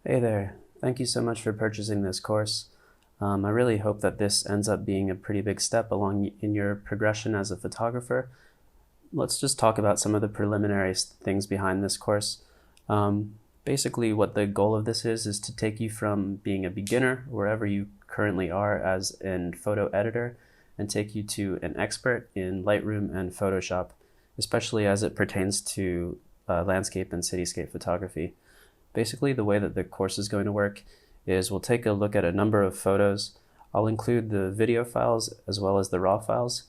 Hey there, thank you so much for purchasing this course. I really hope that this ends up being a pretty big step along in your progression as a photographer. Let's just talk about some of the preliminary things behind this course. Basically, what the goal of this is to take you from being a beginner, wherever you currently are as a photo editor, and take you to an expert in Lightroom and Photoshop, especially as it pertains to landscape and cityscape photography. Basically, the way that the course is going to work is we'll take a look at a number of photos. I'll include the video files as well as the raw files.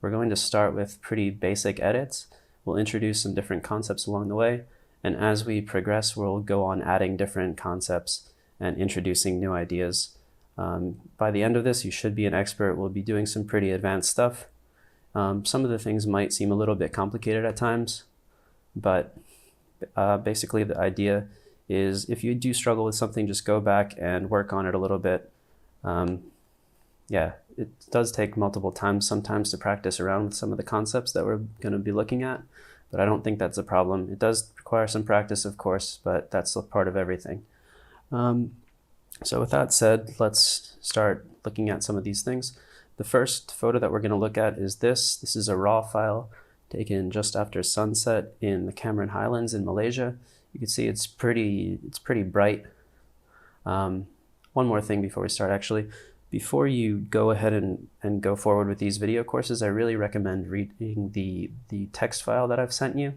We're going to start with pretty basic edits. We'll introduce some different concepts along the way, and as we progress, we'll go on adding different concepts and introducing new ideas. By the end of this, you should be an expert. We'll be doing some pretty advanced stuff. Some of the things might seem a little bit complicated at times, but basically the idea is if you do struggle with something, just go back and work on it a little bit. Yeah, it does take multiple times sometimes to practice around with some of the concepts that we're going to be looking at, but I don't think that's a problem. It does require some practice, of course, but that's a part of everything. So with that said, let's start looking at some of these things. The first photo that we're going to look at is this. This is a raw file taken just after sunset in the Cameron Highlands in Malaysia. You can see it's pretty bright. One more thing before we start, actually. Before you go ahead and go forward with these video courses, I really recommend reading the text file that I've sent you.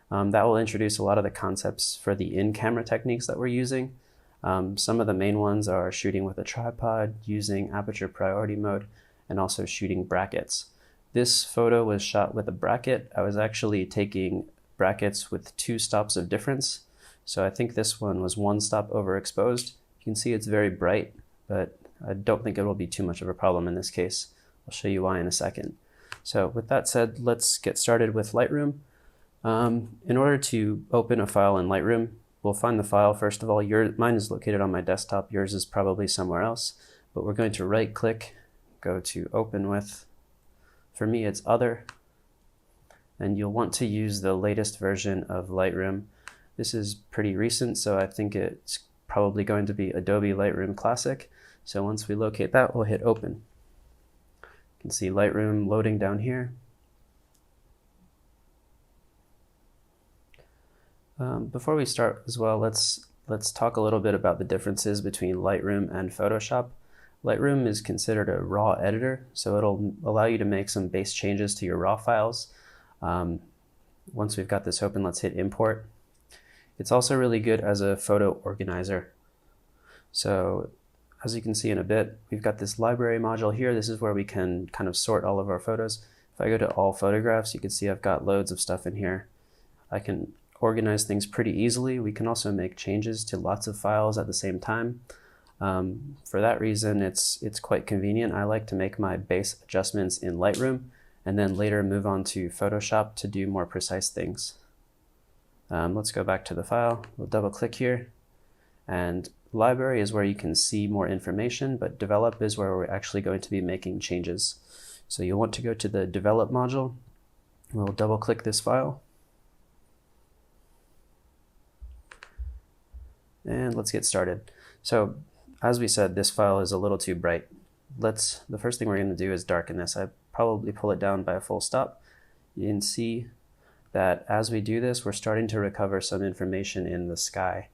That will introduce a lot of the concepts for the in-camera techniques that we're using. Some of the main ones are shooting with a tripod, using aperture priority mode, and also shooting brackets. This photo was shot with a bracket. I was actually taking brackets with 2 stops of difference. So I think this one was 1 stop overexposed. You can see it's very bright, but I don't think it will be too much of a problem in this case. I'll show you why in a second. So with that said, let's get started with Lightroom. In order to open a file in Lightroom, we'll find the file first of all. Mine is located on my desktop, yours is probably somewhere else, but we're going to right click, go to open with. For me it's other, and you'll want to use the latest version of Lightroom. This is pretty recent, so I think it's probably going to be Adobe Lightroom Classic. So once we locate that, we'll hit open. You can see Lightroom loading down here. Before we start as well, let's talk a little bit about the differences between Lightroom and Photoshop. Lightroom is considered a raw editor, so it'll allow you to make some base changes to your raw files. Once we've got this open, let's hit import. It's also really good as a photo organizer. So as you can see in a bit, we've got this library module here. This is where we can kind of sort all of our photos. If I go to all photographs, you can see I've got loads of stuff in here. I can organize things pretty easily. We can also make changes to lots of files at the same time. For that reason, it's quite convenient. I like to make my base adjustments in Lightroom and then later move on to Photoshop to do more precise things. Let's go back to the file. We'll double click here, and library is where you can see more information, but develop is where we're actually going to be making changes. So you'll want to go to the develop module. We'll double click this file, and let's get started. So as we said, this file is a little too bright. The first thing we're going to do is darken this. I probably pull it down by a full stop. You can see that as we do this, we're starting to recover some information in the sky.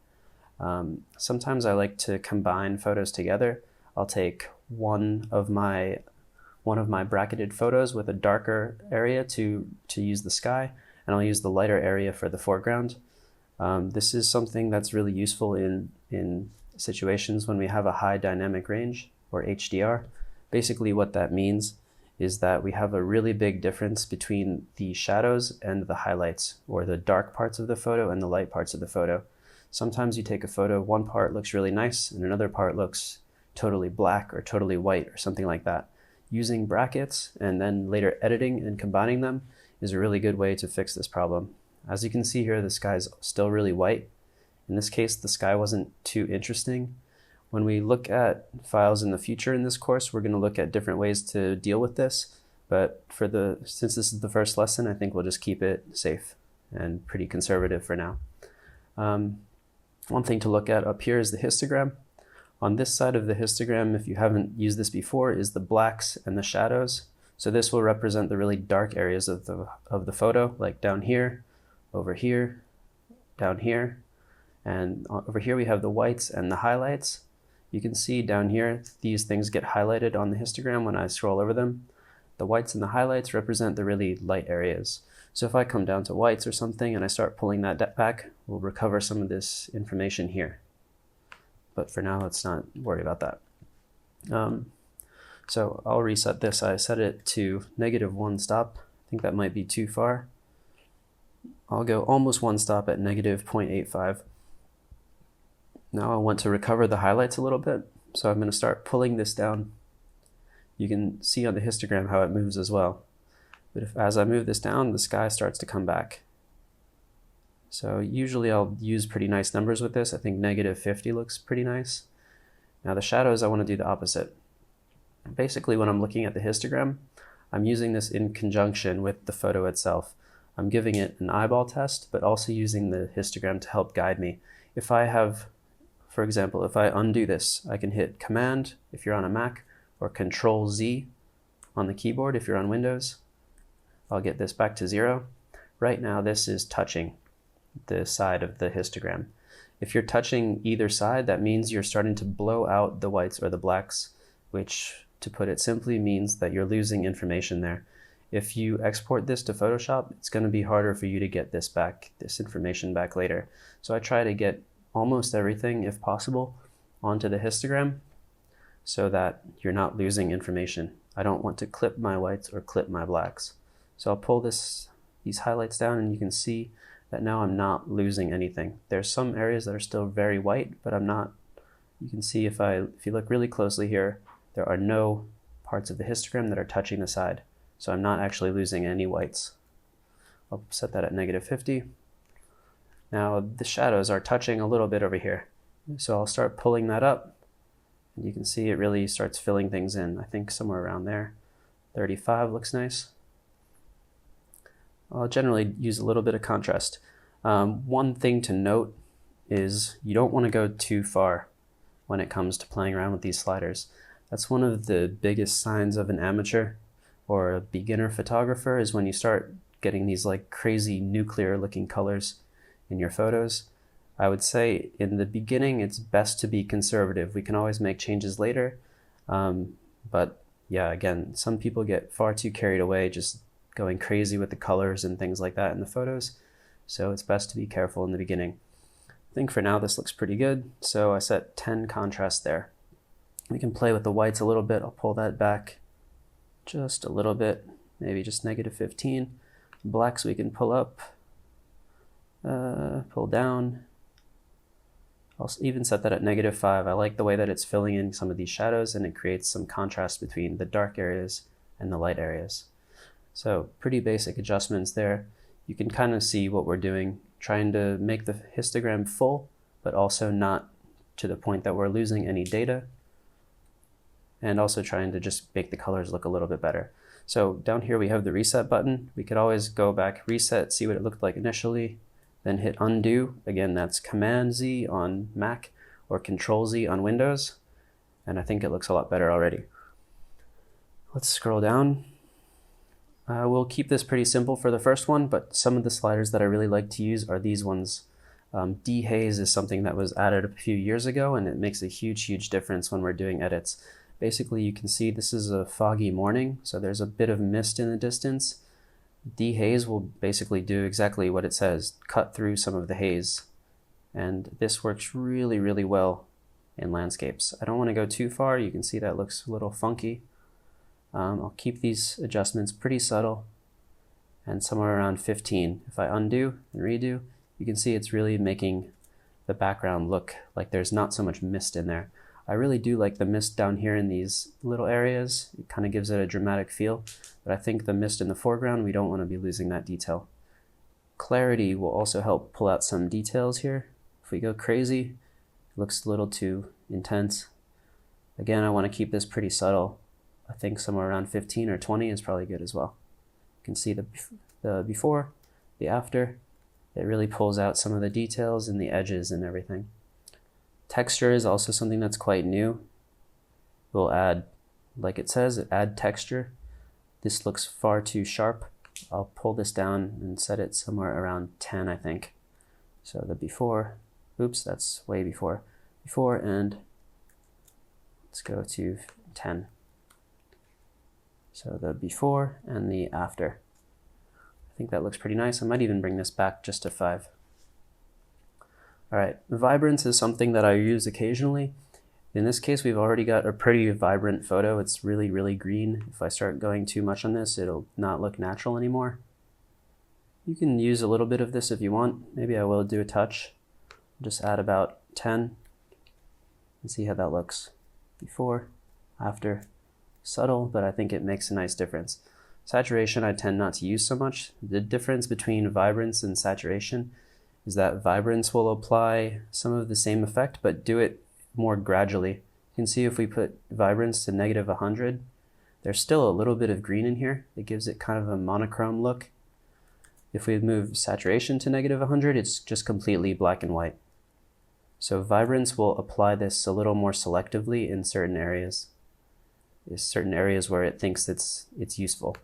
Sometimes I like to combine photos together. I'll take one of my bracketed photos with a darker area to use the sky, and I'll use the lighter area for the foreground. This is something that's really useful in situations when we have a high dynamic range, or HDR. Basically what that means is that we have a really big difference between the shadows and the highlights, or the dark parts of the photo and the light parts of the photo. Sometimes you take a photo, one part looks really nice and another part looks totally black or totally white or something like that. Using brackets and then later editing and combining them is a really good way to fix this problem. As you can see here, the sky's still really white. In this case, the sky wasn't too interesting. When we look at files in the future in this course, we're going to look at different ways to deal with this. But since this is the first lesson, I think we'll just keep it safe and pretty conservative for now. One thing to look at up here is the histogram. On this side of the histogram, if you haven't used this before, is the blacks and the shadows. So this will represent the really dark areas of the photo, like down here, over here, down here, and over here we have the whites and the highlights. You can see down here, these things get highlighted on the histogram when I scroll over them. The whites and the highlights represent the really light areas. So if I come down to whites or something and I start pulling that back, we'll recover some of this information here. But for now, let's not worry about that. So I'll reset this. I set it to -1 stop. I think that might be too far. I'll go almost 1 stop at -0.85. Now I want to recover the highlights a little bit, so I'm going to start pulling this down. You can see on the histogram how it moves as well. But as I move this down, the sky starts to come back. So usually I'll use pretty nice numbers with this. I think -50 looks pretty nice. Now the shadows, I want to do the opposite. Basically, when I'm looking at the histogram, I'm using this in conjunction with the photo itself. I'm giving it an eyeball test, but also using the histogram to help guide me. If I have, for example, if I undo this, I can hit Command if you're on a Mac, or Control Z on the keyboard if you're on Windows. I'll get this back to 0. Right now, this is touching the side of the histogram. If you're touching either side, that means you're starting to blow out the whites or the blacks, which, to put it simply, means that you're losing information there. If you export this to Photoshop, it's going to be harder for you to get this back, this information back later. So I try to get almost everything, if possible, onto the histogram so that you're not losing information. I don't want to clip my whites or clip my blacks. So I'll pull these highlights down, and you can see that now I'm not losing anything. There's some areas that are still very white, but I'm not. You can see if you look really closely here, there are no parts of the histogram that are touching the side. So I'm not actually losing any whites. I'll set that at -50. Now the shadows are touching a little bit over here. So I'll start pulling that up. And you can see it really starts filling things in. I think somewhere around there. 35 looks nice. I'll generally use a little bit of contrast. One thing to note is you don't want to go too far when it comes to playing around with these sliders. That's one of the biggest signs of an amateur or a beginner photographer, is when you start getting these like crazy nuclear looking colors in your photos. I would say in the beginning, it's best to be conservative. We can always make changes later. But yeah, again, some people get far too carried away just going crazy with the colors and things like that in the photos. So it's best to be careful in the beginning. I think for now this looks pretty good. So I set 10 contrast there. We can play with the whites a little bit. I'll pull that back just a little bit, maybe just -15. Blacks we can pull up, pull down. I'll even set that at -5. I like the way that it's filling in some of these shadows, and it creates some contrast between the dark areas and the light areas. So pretty basic adjustments there. You can kind of see what we're doing, trying to make the histogram full, but also not to the point that we're losing any data, and also trying to just make the colors look a little bit better. So down here we have the reset button. We could always go back, reset, see what it looked like initially, then hit undo. Again, that's Command Z on Mac or Control Z on Windows, and I think it looks a lot better already. Let's scroll down. We'll keep this pretty simple for the first one, but some of the sliders that I really like to use are these ones. Dehaze is something that was added a few years ago, and it makes a huge difference when we're doing edits. Basically, you can see this is a foggy morning, so there's a bit of mist in the distance. Dehaze will basically do exactly what it says, cut through some of the haze. And this works really well in landscapes. I don't want to go too far. You can see that looks a little funky. I'll keep these adjustments pretty subtle and somewhere around 15. If I undo and redo, you can see it's really making the background look like there's not so much mist in there. I really do like the mist down here in these little areas. It kind of gives it a dramatic feel, but I think the mist in the foreground, we don't want to be losing that detail. Clarity will also help pull out some details here. If we go crazy, it looks a little too intense. Again, I want to keep this pretty subtle. I think somewhere around 15 or 20 is probably good as well. You can see the before, the after. It really pulls out some of the details and the edges and everything. Texture is also something that's quite new. We'll add, like it says, add texture. This looks far too sharp. I'll pull this down and set it somewhere around 10, I think. So the before, oops, that's way before. Before, and let's go to 10. So the before and the after. I think that looks pretty nice. I might even bring this back just to 5. All right, vibrance is something that I use occasionally. In this case, we've already got a pretty vibrant photo. It's really, really green. If I start going too much on this, it'll not look natural anymore. You can use a little bit of this if you want. Maybe I will do a touch. Just add about 10 and see how that looks. Before, after, subtle, but I think it makes a nice difference. Saturation I tend not to use so much. The difference between vibrance and saturation is that vibrance will apply some of the same effect, but do it more gradually. You can see if we put vibrance to -100, there's still a little bit of green in here. It gives it kind of a monochrome look. If we move saturation to -100, it's just completely black and white. So vibrance will apply this a little more selectively in certain areas. There's certain areas where it thinks it's useful.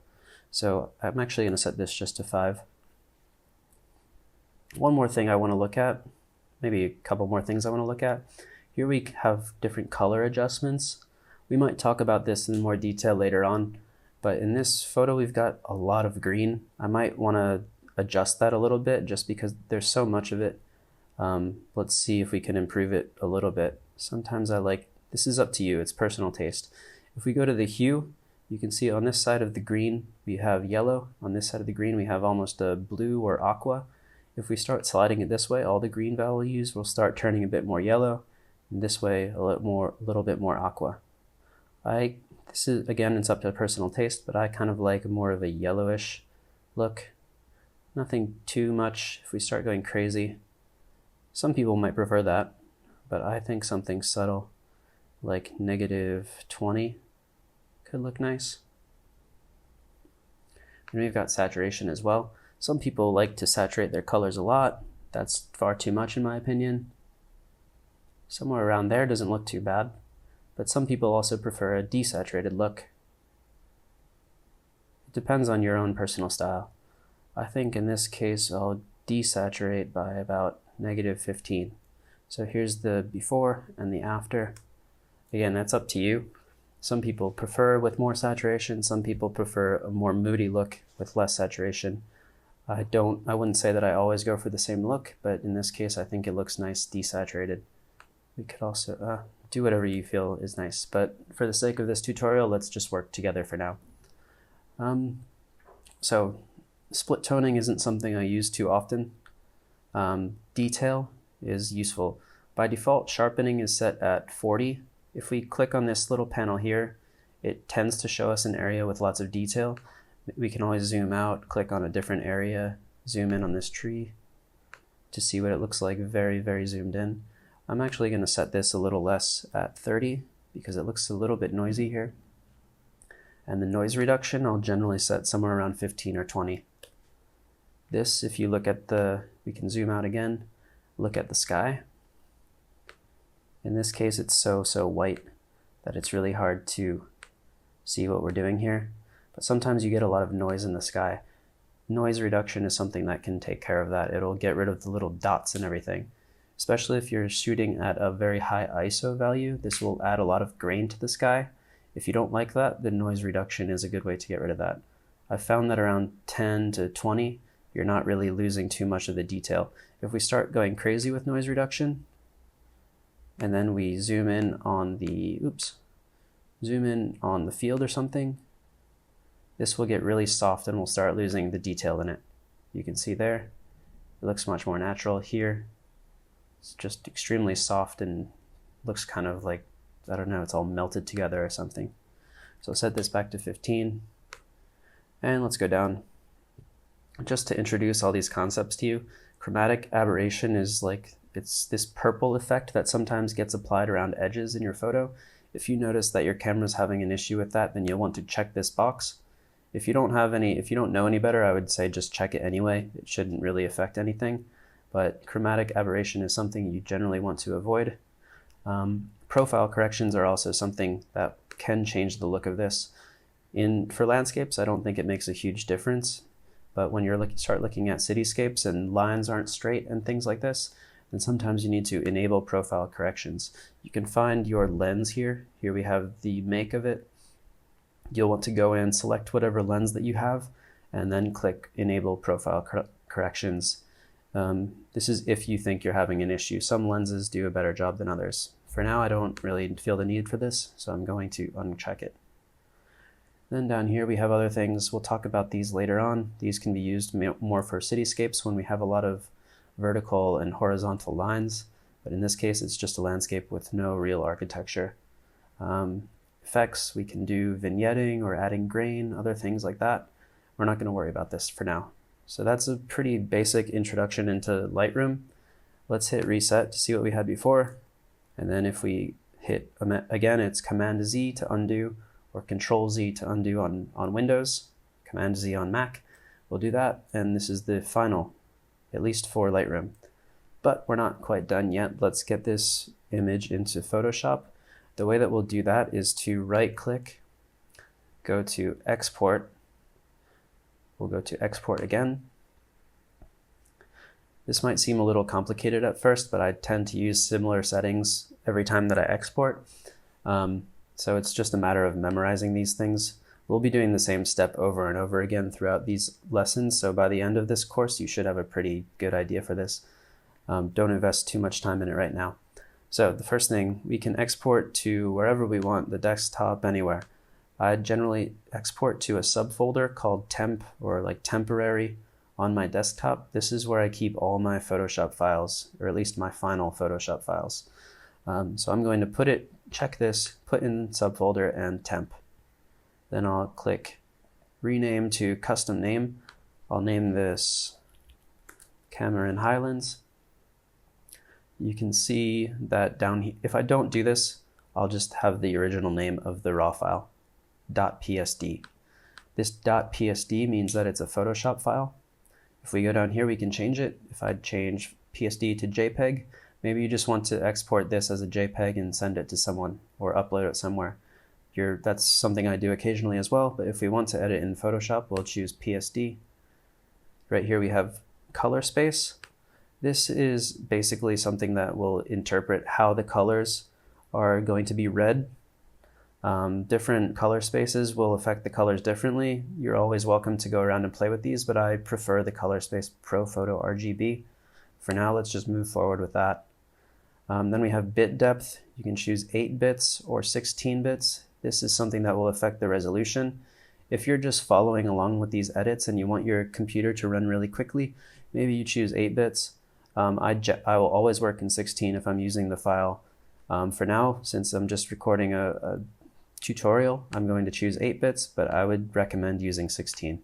So I'm actually going to set this just to 5. One more thing I want to look at, maybe a couple more things I want to look at. Here we have different color adjustments. We might talk about this in more detail later on, but in this photo we've got a lot of green. I might want to adjust that a little bit just because there's so much of it. Let's see if we can improve it a little bit. Sometimes this is up to you, it's personal taste. If we go to the hue, you can see on this side of the green we have yellow. On this side of the green we have almost a blue or aqua. If we start sliding it this way, all the green values will start turning a bit more yellow. And this way a little bit more aqua. This is, again, it's up to personal taste, but I kind of like more of a yellowish look. Nothing too much. If we start going crazy, some people might prefer that, but I think something subtle like -20 could look nice. And we've got saturation as well. Some people like to saturate their colors a lot. That's far too much in my opinion. Somewhere around there doesn't look too bad, but some people also prefer a desaturated look. It depends on your own personal style. I think in this case I'll desaturate by about -15. So here's the before and the after. Again, that's up to you. Some people prefer with more saturation, some people prefer a more moody look with less saturation. I wouldn't say that I always go for the same look, but in this case I think it looks nice desaturated. We could also do whatever you feel is nice, but for the sake of this tutorial, let's just work together for now. So split toning isn't something I use too often. Detail is useful. By default, sharpening is set at 40. If we click on this little panel here, it tends to show us an area with lots of detail. We can always zoom out, click on a different area, zoom in on this tree to see what it looks like very, very zoomed in. I'm actually going to set this a little less at 30 because it looks a little bit noisy here. And the noise reduction I'll generally set somewhere around 15 or 20. This, if you look at we can zoom out again, look at the sky. In this case it's so white that it's really hard to see what we're doing here. But sometimes you get a lot of noise in the sky. Noise reduction is something that can take care of that. It'll get rid of the little dots and everything. Especially if you're shooting at a very high ISO value, this will add a lot of grain to the sky. If you don't like that, the noise reduction is a good way to get rid of that. I've found that around 10 to 20, you're not really losing too much of the detail. If we start going crazy with noise reduction, and then we zoom in on the field or something, this will get really soft and we'll start losing the detail in it. You can see there, it looks much more natural. Here, it's just extremely soft and looks kind of like, I don't know, it's all melted together or something. So I'll set this back to 15. And let's go down. Just to introduce all these concepts to you, chromatic aberration is it's this purple effect that sometimes gets applied around edges in your photo. If you notice that your camera's having an issue with that, then you'll want to check this box. If you don't know any better, I would say just check it anyway. It shouldn't really affect anything. But chromatic aberration is something you generally want to avoid. Profile corrections are also something that can change the look of this. For landscapes, I don't think it makes a huge difference, but when you start looking at cityscapes and lines aren't straight and things like this, then sometimes you need to enable profile corrections. You can find your lens here. Here we have the make of it. You'll want to go in, select whatever lens that you have, and then click enable profile corrections. This is if you think you're having an issue. Some lenses do a better job than others. For now, I don't really feel the need for this, so I'm going to uncheck it. Then down here we have other things. We'll talk about these later on. These can be used more for cityscapes when we have a lot of vertical and horizontal lines, but in this case it's just a landscape with no real architecture. Effects, we can do vignetting or adding grain, other things like that. We're not going to worry about this for now. So that's a pretty basic introduction into Lightroom. Let's hit reset to see what we had before, and then if we hit again, it's Command Z to undo, or Control Z to undo on Windows, Command Z on Mac. We'll do that, and this is the final, at least for Lightroom. But we're not quite done yet. Let's get this image into Photoshop. The way that we'll do that is to right-click, go to Export. We'll go to Export again. This might seem a little complicated at first, but I tend to use similar settings every time that I export. So it's just a matter of memorizing these things. We'll be doing the same step over and over again throughout these lessons, so by the end of this course you should have a pretty good idea for this. Don't invest too much time in it right now. So the first thing, we can export to wherever we want, the desktop, anywhere. I generally export to a subfolder called temp, or like temporary, on my desktop. This is where I keep all my Photoshop files, or at least my final Photoshop files. So I'm going to check this, put in subfolder and temp. Then I'll click rename to custom name. I'll name this Cameron Highlands. You can see that down here, if I don't do this, I'll just have the original name of the raw file, .psd. This .psd means that it's a Photoshop file. If we go down here, we can change it. If I change PSD to JPEG, maybe you just want to export this as a JPEG and send it to someone or upload it somewhere. That's something I do occasionally as well, but if we want to edit in Photoshop, we'll choose PSD. Right here we have color space. This is basically something that will interpret how the colors are going to be read. Different color spaces will affect the colors differently. You're always welcome to go around and play with these, but I prefer the color space Pro Photo RGB. For now, let's just move forward with that. Then we have bit depth. You can choose 8 bits or 16 bits. This is something that will affect the resolution. If you're just following along with these edits and you want your computer to run really quickly, maybe you choose 8 bits. I will always work in 16 if I'm using the file. For now, since I'm just recording a tutorial, I'm going to choose 8 bits, but I would recommend using 16.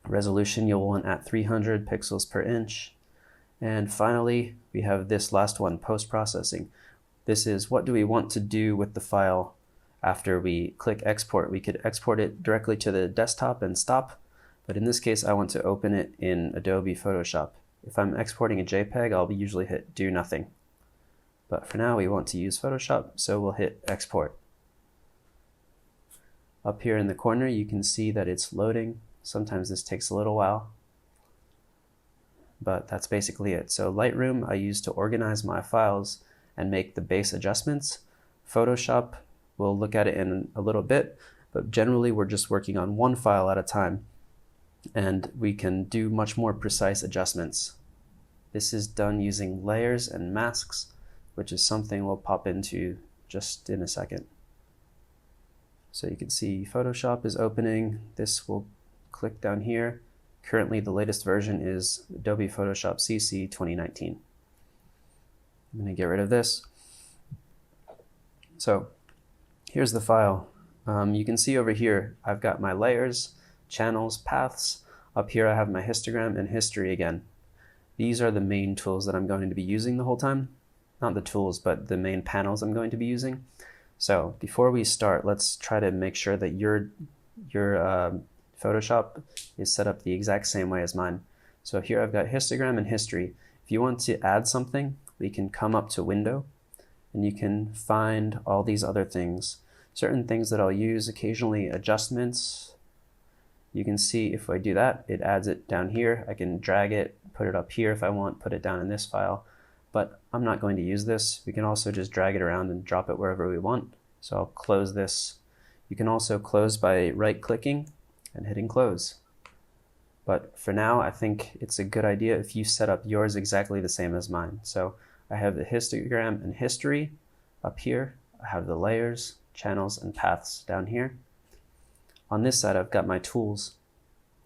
Resolution you'll want at 300 pixels per inch. And finally, we have this last one, post-processing. This is what do we want to do with the file after we click export. We could export it directly to the desktop and stop, but in this case I want to open it in Adobe Photoshop. If I'm exporting a JPEG, I'll usually hit do nothing. But for now we want to use Photoshop, so we'll hit export. Up here in the corner you can see that it's loading. Sometimes this takes a little while, but that's basically it. So Lightroom I use to organize my files and make the base adjustments. Photoshop, we'll look at it in a little bit, but generally we're just working on one file at a time, and we can do much more precise adjustments. This is done using layers and masks, which is something we'll pop into just in a second. So you can see Photoshop is opening. This will click down here. Currently the latest version is Adobe Photoshop CC 2019. I'm going to get rid of this. So here's the file. You can see over here I've got my layers, channels, paths. Up here I have my histogram and history again. These are the main tools that I'm going to be using the whole time. Not the tools, but the main panels I'm going to be using. So before we start, let's try to make sure that your Photoshop is set up the exact same way as mine. So here I've got histogram and history. If you want to add something, we can come up to Window, and you can find all these other things. Certain things that I'll use occasionally, adjustments. You can see if I do that, it adds it down here. I can drag it, put it up here if I want, put it down in this file, but I'm not going to use this. We can also just drag it around and drop it wherever we want. So I'll close this. You can also close by right-clicking and hitting close. But for now, I think it's a good idea if you set up yours exactly the same as mine. So I have the histogram and history up here. I have the layers, channels, and paths down here. On this side, I've got my tools.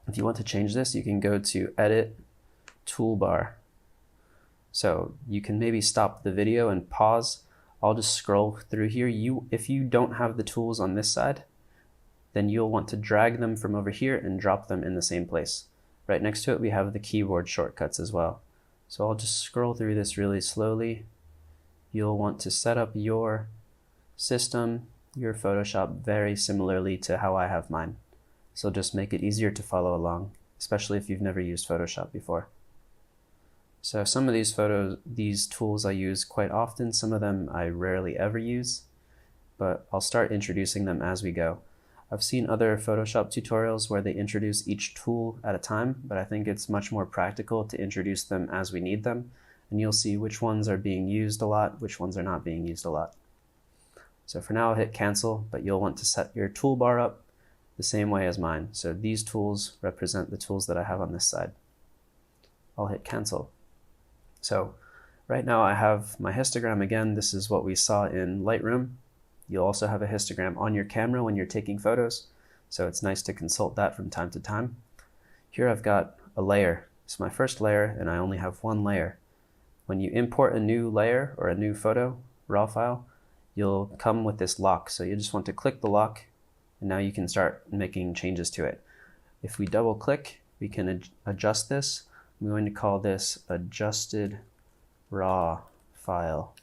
If you want to change this, you can go to Edit, Toolbar. So you can maybe stop the video and pause. I'll just scroll through here. If you don't have the tools on this side, then you'll want to drag them from over here and drop them in the same place. Right next to it, we have the keyboard shortcuts as well. So I'll just scroll through this really slowly. You'll want to set up your system, your Photoshop, very similarly to how I have mine. So just make it easier to follow along, especially if you've never used Photoshop before. So some of these tools I use quite often, some of them I rarely ever use, but I'll start introducing them as we go. I've seen other Photoshop tutorials where they introduce each tool at a time, but I think it's much more practical to introduce them as we need them, and you'll see which ones are being used a lot, which ones are not being used a lot. So for now, I'll hit cancel, but you'll want to set your toolbar up the same way as mine. So these tools represent the tools that I have on this side. I'll hit cancel. So right now I have my histogram again. This is what we saw in Lightroom. You'll also have a histogram on your camera when you're taking photos, so it's nice to consult that from time to time. Here I've got a layer. It's my first layer, and I only have one layer. When you import a new layer or a new photo, raw file, you'll come with this lock. So you just want to click the lock, and now you can start making changes to it. If we double click, we can adjust this. I'm going to call this adjusted raw file.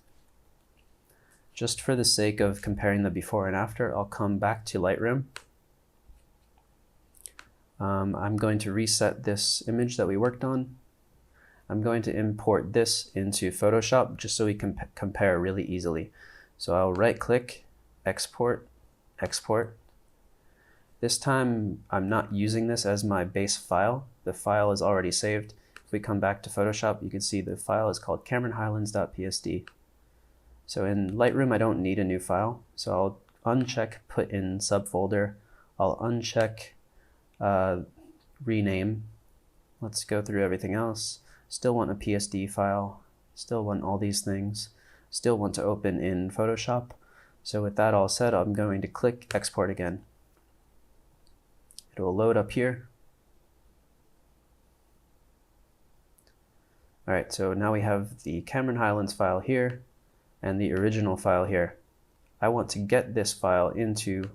Just for the sake of comparing the before and after, I'll come back to Lightroom. I'm going to reset this image that we worked on. I'm going to import this into Photoshop just so we can compare really easily. So I'll right-click, export, export. This time I'm not using this as my base file. The file is already saved. If we come back to Photoshop, you can see the file is called CameronHighlands.psd. So in Lightroom, I don't need a new file. So I'll uncheck Put in Subfolder. I'll uncheck Rename. Let's go through everything else. Still want a PSD file. Still want all these things. Still want to open in Photoshop. So with that all set, I'm going to click Export again. It will load up here. All right, so now we have the Cameron Highlands file here and the original file here. I want to get this file into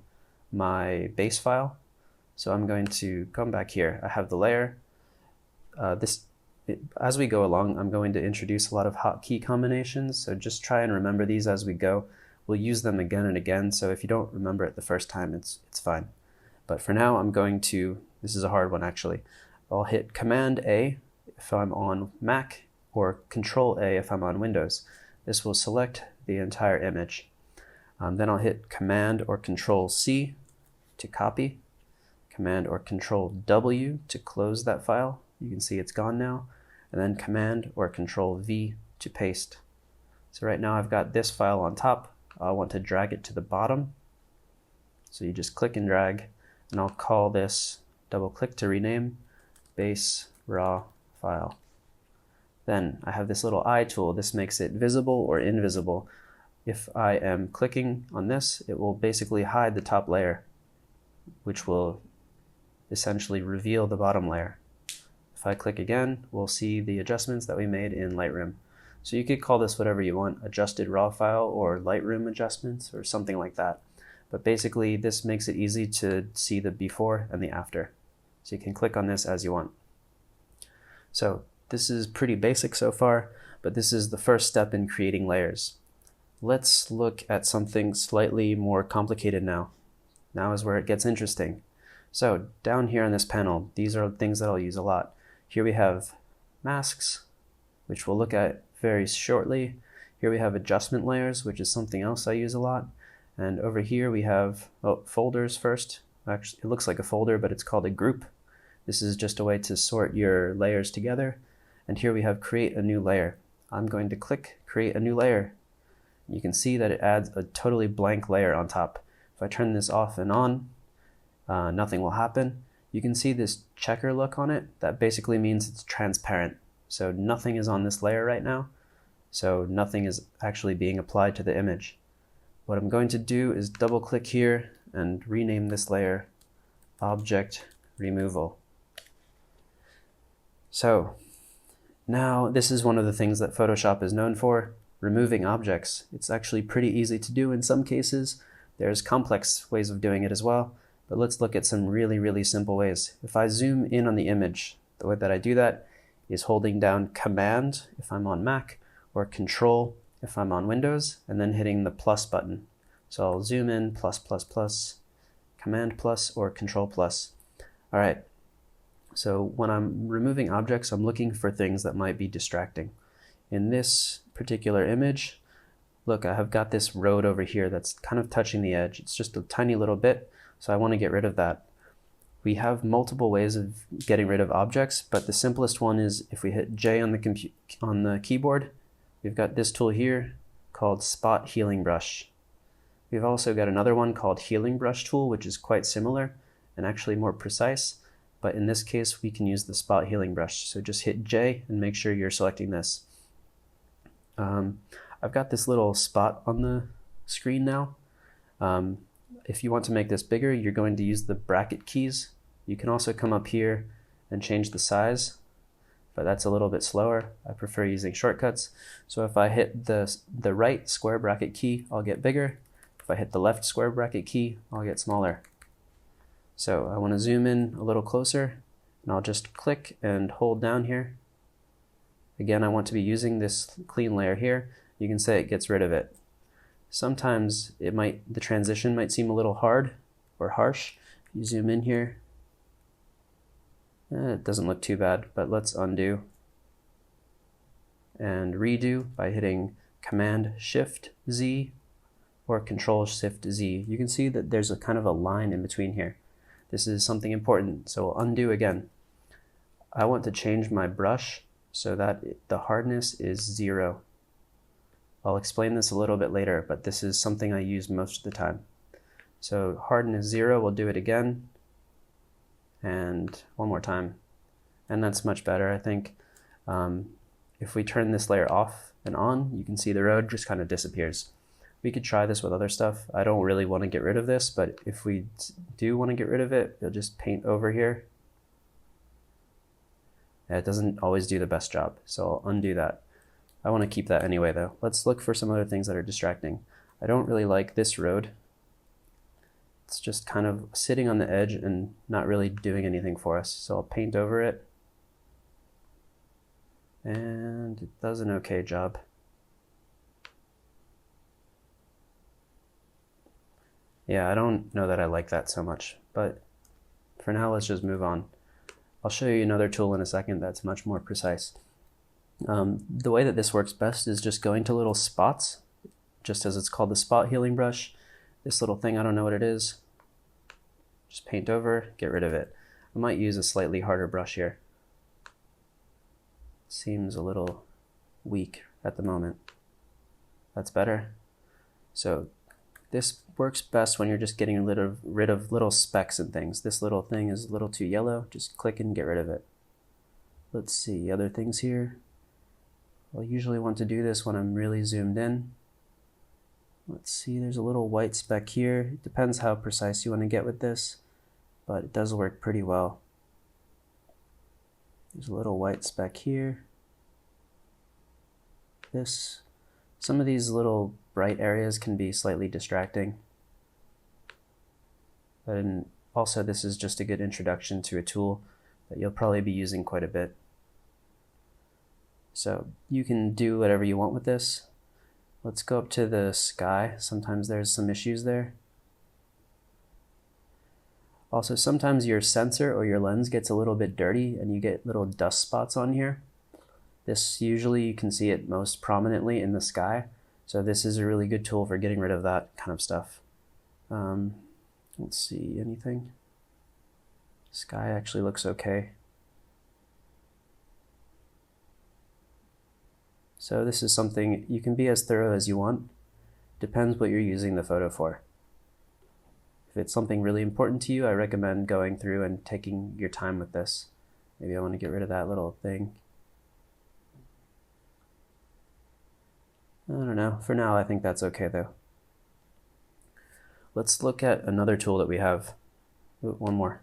my base file. So I'm going to come back here. I have the layer. As we go along, I'm going to introduce a lot of hotkey combinations. So just try and remember these as we go. We'll use them again and again. So if you don't remember it the first time, it's fine. But for now, I'm going to, this is a hard one actually. I'll hit Command A if I'm on Mac or Control A if I'm on Windows. This will select the entire image. Then I'll hit Command or Control C to copy, Command or Control W to close that file. You can see it's gone now. And then Command or Control V to paste. So right now I've got this file on top. I want to drag it to the bottom. So you just click and drag, and I'll call this, double click to rename, base raw file. Then I have this little eye tool. This makes it visible or invisible. If I am clicking on this, it will basically hide the top layer, which will essentially reveal the bottom layer. If I click again, we'll see the adjustments that we made in Lightroom. So you could call this whatever you want, adjusted raw file or Lightroom adjustments or something like that. But basically this makes it easy to see the before and the after. So you can click on this as you want. So this is pretty basic so far, but this is the first step in creating layers. Let's look at something slightly more complicated now. Now is where it gets interesting. So down here on this panel, these are things that I'll use a lot. Here we have masks, which we'll look at very shortly. Here we have adjustment layers, which is something else I use a lot. And over here we have folders first. Actually, it looks like a folder, but it's called a group. This is just a way to sort your layers together. And here we have create a new layer. I'm going to click create a new layer. You can see that it adds a totally blank layer on top. If I turn this off and on, nothing will happen. You can see this checker look on it. That basically means it's transparent. So nothing is on this layer right now. So nothing is actually being applied to the image. What I'm going to do is double click here and rename this layer Object Removal. So now this is one of the things that Photoshop is known for, removing objects. It's actually pretty easy to do in some cases. There's complex ways of doing it as well, but let's look at some really simple ways. If I zoom in on the image, the way that I do that is holding down Command if I'm on Mac, or Control if I'm on Windows, and then hitting the plus button. So I'll zoom in, plus, Command plus, or Control plus. All right, so when I'm removing objects, I'm looking for things that might be distracting. In this particular image, look, I have got this road over here that's kind of touching the edge. It's just a tiny little bit, so I want to get rid of that. We have multiple ways of getting rid of objects, but the simplest one is if we hit J on the keyboard, we've got this tool here called Spot Healing Brush. We've also got another one called Healing Brush tool, which is quite similar and actually more precise, but in this case we can use the Spot Healing Brush. So just hit J and make sure you're selecting this. I've got this little spot on the screen now. If you want to make this bigger, you're going to use the bracket keys. You can also come up here and change the size, but that's a little bit slower. I prefer using shortcuts. So if I hit the right square bracket key, I'll get bigger. If I hit the left square bracket key, I'll get smaller. So I want to zoom in a little closer, and I'll just click and hold down here. Again, I want to be using this clean layer here. You can say it gets rid of it. Sometimes the transition might seem a little hard or harsh. If you zoom in here, it doesn't look too bad, but let's undo and redo by hitting Command Shift Z or Control Shift Z. You can see that there's a kind of a line in between here. This is something important, so we'll undo again. I want to change my brush so that the hardness is 0. I'll explain this a little bit later, but this is something I use most of the time. So hardness 0, we'll do it again, and one more time, and that's much better, I think. If we turn this layer off and on, you can see the road just kind of disappears. We could try this with other stuff. I don't really want to get rid of this, but if we do want to get rid of it, you'll just paint over here. It doesn't always do the best job, so I'll undo that. I want to keep that anyway though. Let's look for some other things that are distracting. I don't really like this road. It's just kind of sitting on the edge and not really doing anything for us. So I'll paint over it. And it does an okay job. Yeah, I don't know that I like that so much, but for now let's just move on. I'll show you another tool in a second that's much more precise. The way that this works best is just going to little spots, just as it's called the Spot Healing Brush. This little thing, I don't know what it is. Just paint over, get rid of it. I might use a slightly harder brush here. Seems a little weak at the moment. That's better. So this works best when you're just getting rid of little specks and things. This little thing is a little too yellow. Just click and get rid of it. Let's see, other things here. I'll usually want to do this when I'm really zoomed in. Let's see, there's a little white speck here. It depends how precise you want to get with this, but it does work pretty well. There's a little white speck here. Some of these little bright areas can be slightly distracting. And also this is just a good introduction to a tool that you'll probably be using quite a bit. So you can do whatever you want with this. Let's go up to the sky. Sometimes there's some issues there. Also, sometimes your sensor or your lens gets a little bit dirty and you get little dust spots on here. This usually you can see it most prominently in the sky, so this is a really good tool for getting rid of that kind of stuff. Let's see, anything? Sky actually looks okay. So this is something you can be as thorough as you want. Depends what you're using the photo for. If it's something really important to you, I recommend going through and taking your time with this. Maybe I want to get rid of that little thing. I don't know. For now, I think that's okay though. Let's look at another tool that we have. Ooh, one more.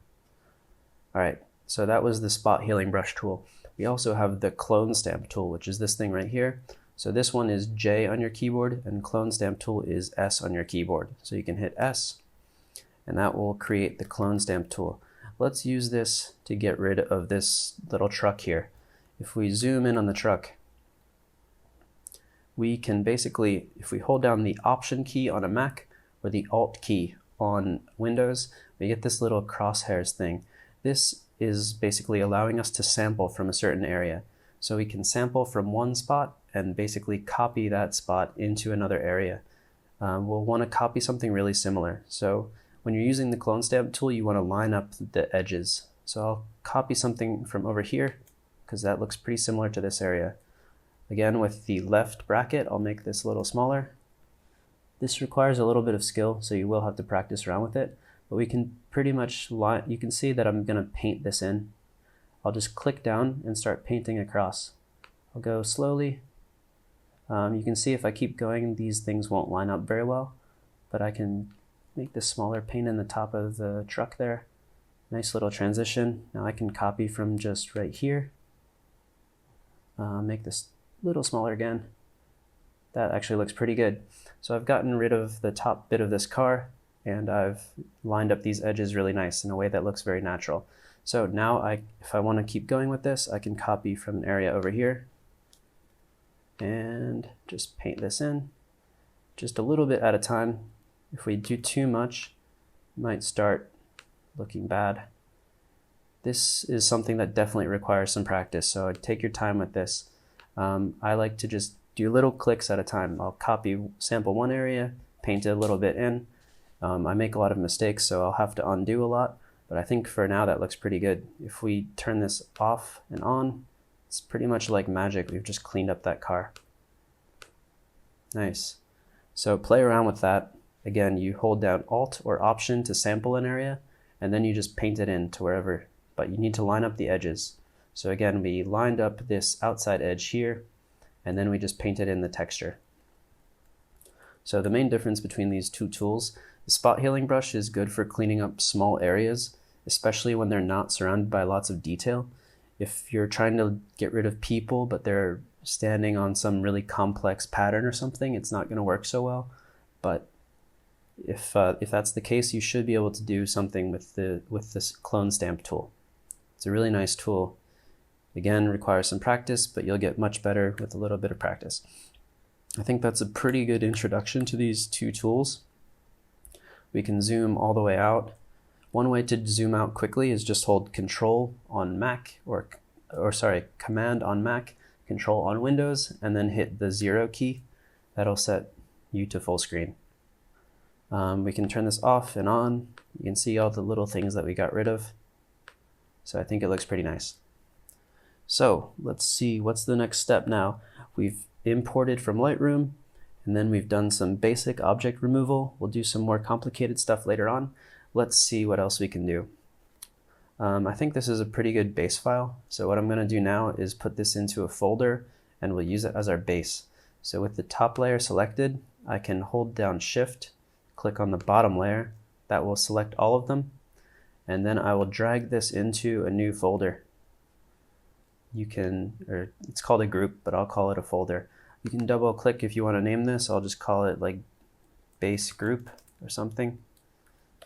All right, so that was the spot healing brush tool. We also have the clone stamp tool, which is this thing right here. So this one is J on your keyboard, and clone stamp tool is S on your keyboard. So you can hit S, and that will create the clone stamp tool. Let's use this to get rid of this little truck here. If we zoom in on the truck, we can basically, if we hold down the Option key on a Mac or the Alt key on Windows, we get this little crosshairs thing. This is basically allowing us to sample from a certain area. So we can sample from one spot and basically copy that spot into another area. We'll want to copy something really similar. So when you're using the clone stamp tool, you want to line up the edges. So I'll copy something from over here because that looks pretty similar to this area. Again, with the left bracket, I'll make this a little smaller. This requires a little bit of skill, so you will have to practice around with it. But we can pretty much you can see that I'm going to paint this in. I'll just click down and start painting across. I'll go slowly. You can see if I keep going, these things won't line up very well, but I can make this smaller, paint in the top of the truck there. Nice little transition. Now I can copy from just right here. Make this a little smaller again. That actually looks pretty good. So I've gotten rid of the top bit of this car, and I've lined up these edges really nice in a way that looks very natural. So now if I want to keep going with this, I can copy from an area over here and just paint this in just a little bit at a time. If we do too much, it might start looking bad. This is something that definitely requires some practice, so take your time with this. I like to just do little clicks at a time. I'll sample one area, paint it a little bit in. I make a lot of mistakes, so I'll have to undo a lot, but I think for now that looks pretty good. If we turn this off and on, it's pretty much like magic. We've just cleaned up that car. Nice. So play around with that. Again, you hold down Alt or Option to sample an area, and then you just paint it in to wherever, but you need to line up the edges. So again, we lined up this outside edge here, and then we just painted in the texture. So the main difference between these two tools, the spot healing brush is good for cleaning up small areas, especially when they're not surrounded by lots of detail. If you're trying to get rid of people, but they're standing on some really complex pattern or something, it's not going to work so well. But if that's the case, you should be able to do something with this clone stamp tool. It's a really nice tool. Again, requires some practice, but you'll get much better with a little bit of practice. I think that's a pretty good introduction to these two tools. We can zoom all the way out. One way to zoom out quickly is just hold Control on Mac, Command on Mac, Control on Windows, and then hit the 0 key. That'll set you to full screen. We can turn this off and on. You can see all the little things that we got rid of. So I think it looks pretty nice. So let's see, what's the next step now? We've imported from Lightroom, and then we've done some basic object removal. We'll do some more complicated stuff later on. Let's see what else we can do. I think this is a pretty good base file. So what I'm going to do now is put this into a folder, and we'll use it as our base. So with the top layer selected, I can hold down Shift, click on the bottom layer. That will select all of them, and then I will drag this into a new folder. It's called a group, but I'll call it a folder. You can double click if you want to name this. I'll just call it like base group or something,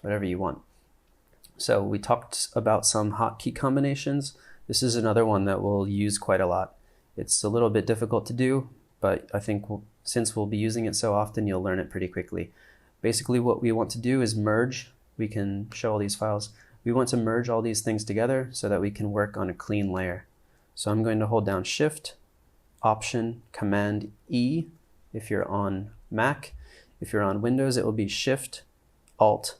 whatever you want. So we talked about some hotkey combinations. This is another one that we'll use quite a lot. It's a little bit difficult to do, but I think since we'll be using it so often, you'll learn it pretty quickly. Basically what we want to do is merge. We can show all these files. We want to merge all these things together so that we can work on a clean layer. So I'm going to hold down Shift, Option Command E if you're on Mac. If you're on Windows, it will be Shift Alt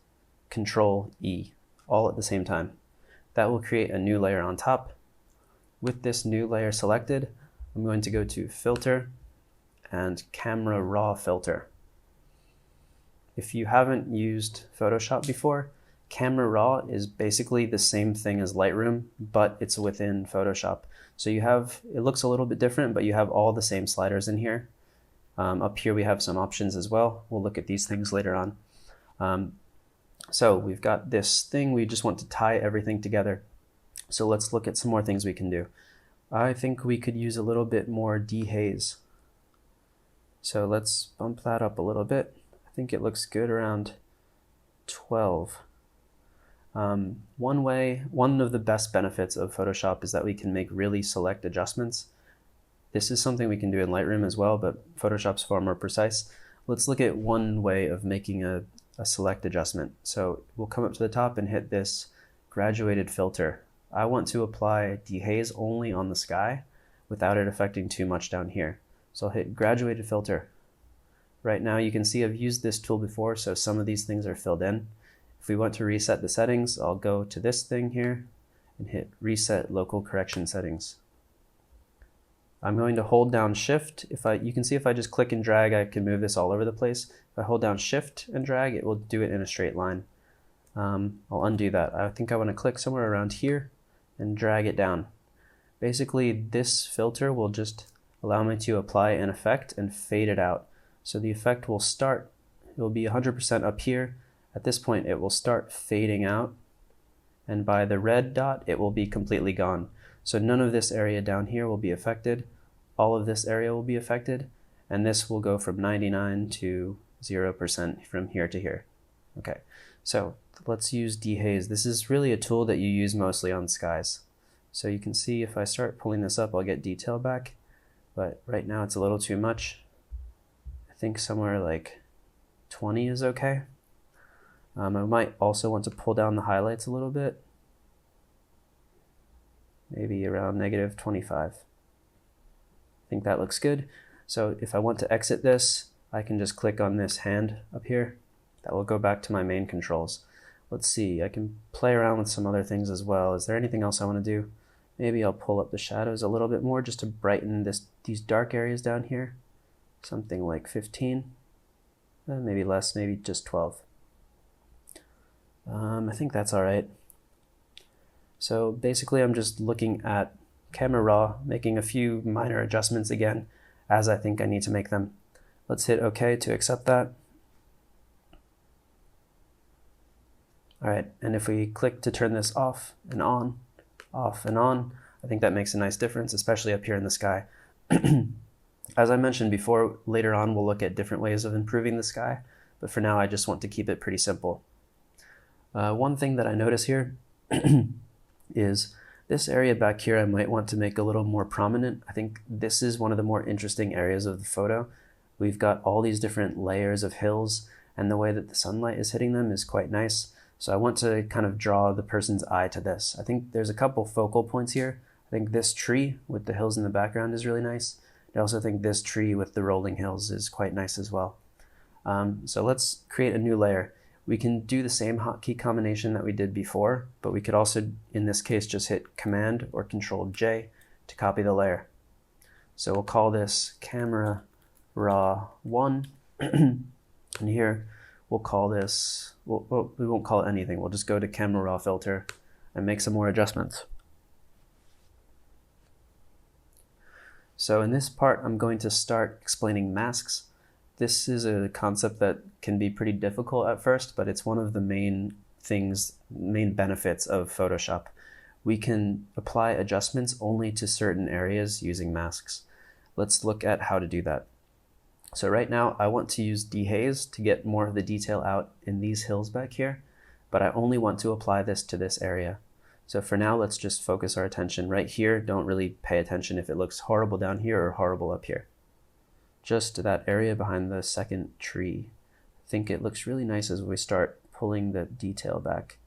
Control E, all at the same time. That will create a new layer on top. With this new layer selected, I'm going to go to Filter and Camera Raw Filter. If you haven't used Photoshop before, Camera Raw is basically the same thing as Lightroom, but it's within Photoshop. So you have, it looks a little bit different, but you have all the same sliders in here. Up here we have some options as well. We'll look at these things later on. So we've got this thing, we just want to tie everything together. So let's look at some more things we can do. I think we could use a little bit more dehaze. So let's bump that up a little bit. I think it looks good around 12. One of the best benefits of Photoshop is that we can make really select adjustments. This is something we can do in Lightroom as well, but Photoshop's far more precise. Let's look at one way of making a select adjustment. So we'll come up to the top and hit this graduated filter. I want to apply dehaze only on the sky without it affecting too much down here. So I'll hit graduated filter. Right now you can see I've used this tool before, so some of these things are filled in. If we want to reset the settings, I'll go to this thing here and hit reset local correction settings. I'm going to hold down Shift. You can see if I just click and drag, I can move this all over the place. If I hold down Shift and drag, it will do it in a straight line. I'll undo that. I think I want to click somewhere around here and drag it down. Basically, this filter will just allow me to apply an effect and fade it out. So the effect will start, it will be 100% up here. At this point, it will start fading out. And by the red dot, it will be completely gone. So none of this area down here will be affected. All of this area will be affected. And this will go from 99 to 0% from here to here. Okay, so let's use dehaze. This is really a tool that you use mostly on skies. So you can see if I start pulling this up, I'll get detail back. But right now it's a little too much. I think somewhere like 20 is okay. I might also want to pull down the highlights a little bit. Maybe around -25. I think that looks good. So if I want to exit this, I can just click on this hand up here. That will go back to my main controls. Let's see, I can play around with some other things as well. Is there anything else I want to do? Maybe I'll pull up the shadows a little bit more just to brighten these dark areas down here. Something like 15, maybe less, maybe just 12. I think that's all right. So basically I'm just looking at Camera Raw, making a few minor adjustments again as I think I need to make them. Let's hit OK to accept that. All right, and if we click to turn this off and on, I think that makes a nice difference, especially up here in the sky. As I mentioned before, later on we'll look at different ways of improving the sky, but for now I just want to keep it pretty simple. One thing that I notice here is this area back here I might want to make a little more prominent. I think this is one of the more interesting areas of the photo. We've got all these different layers of hills, and the way that the sunlight is hitting them is quite nice. So I want to kind of draw the person's eye to this. I think there's a couple focal points here. I think this tree with the hills in the background is really nice. I also think this tree with the rolling hills is quite nice as well. So let's create a new layer. We can do the same hotkey combination that we did before, but we could also, in this case, just hit Command or Control J to copy the layer. So we'll call this Camera Raw 1, and here we'll call this, we won't call it anything, we'll just go to Camera Raw Filter and make some more adjustments. So in this part, I'm going to start explaining masks. This is a concept that can be pretty difficult at first, but it's one of the main benefits of Photoshop. We can apply adjustments only to certain areas using masks. Let's look at how to do that. So right now I want to use dehaze to get more of the detail out in these hills back here, but I only want to apply this to this area. So for now, let's just focus our attention right here. Don't really pay attention if it looks horrible down here or horrible up here. Just that area behind the second tree. I think it looks really nice as we start pulling the detail back.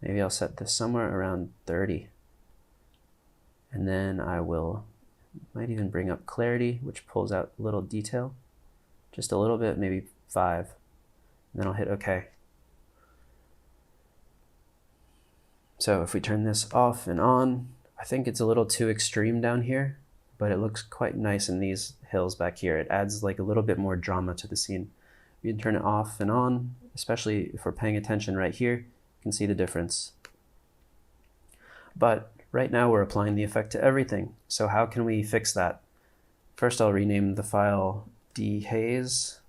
Maybe I'll set this somewhere around 30. And then I will Might even bring up clarity, which pulls out a little detail. Just a little bit, maybe 5. And then I'll hit OK. So if we turn this off and on, I think it's a little too extreme down here, but it looks quite nice in these hills back here. It adds like a little bit more drama to the scene. We can turn it off and on, especially if we're paying attention right here, you can see the difference. But right now we're applying the effect to everything. So how can we fix that? First, I'll rename the file dehaze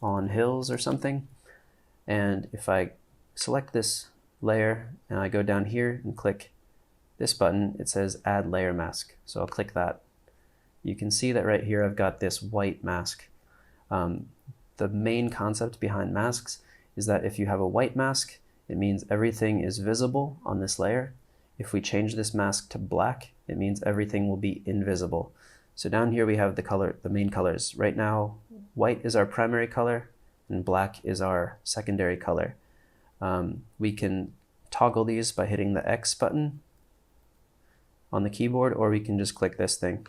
on hills or something. And if I select this layer and I go down here and click this button, it says add layer mask. So I'll click that. You can see that right here I've got this white mask. The main concept behind masks is that if you have a white mask, it means everything is visible on this layer. If we change this mask to black, it means everything will be invisible. So down here we have the main colors. Right now, white is our primary color and black is our secondary color. We can toggle these by hitting the X button on the keyboard, or we can just click this thing.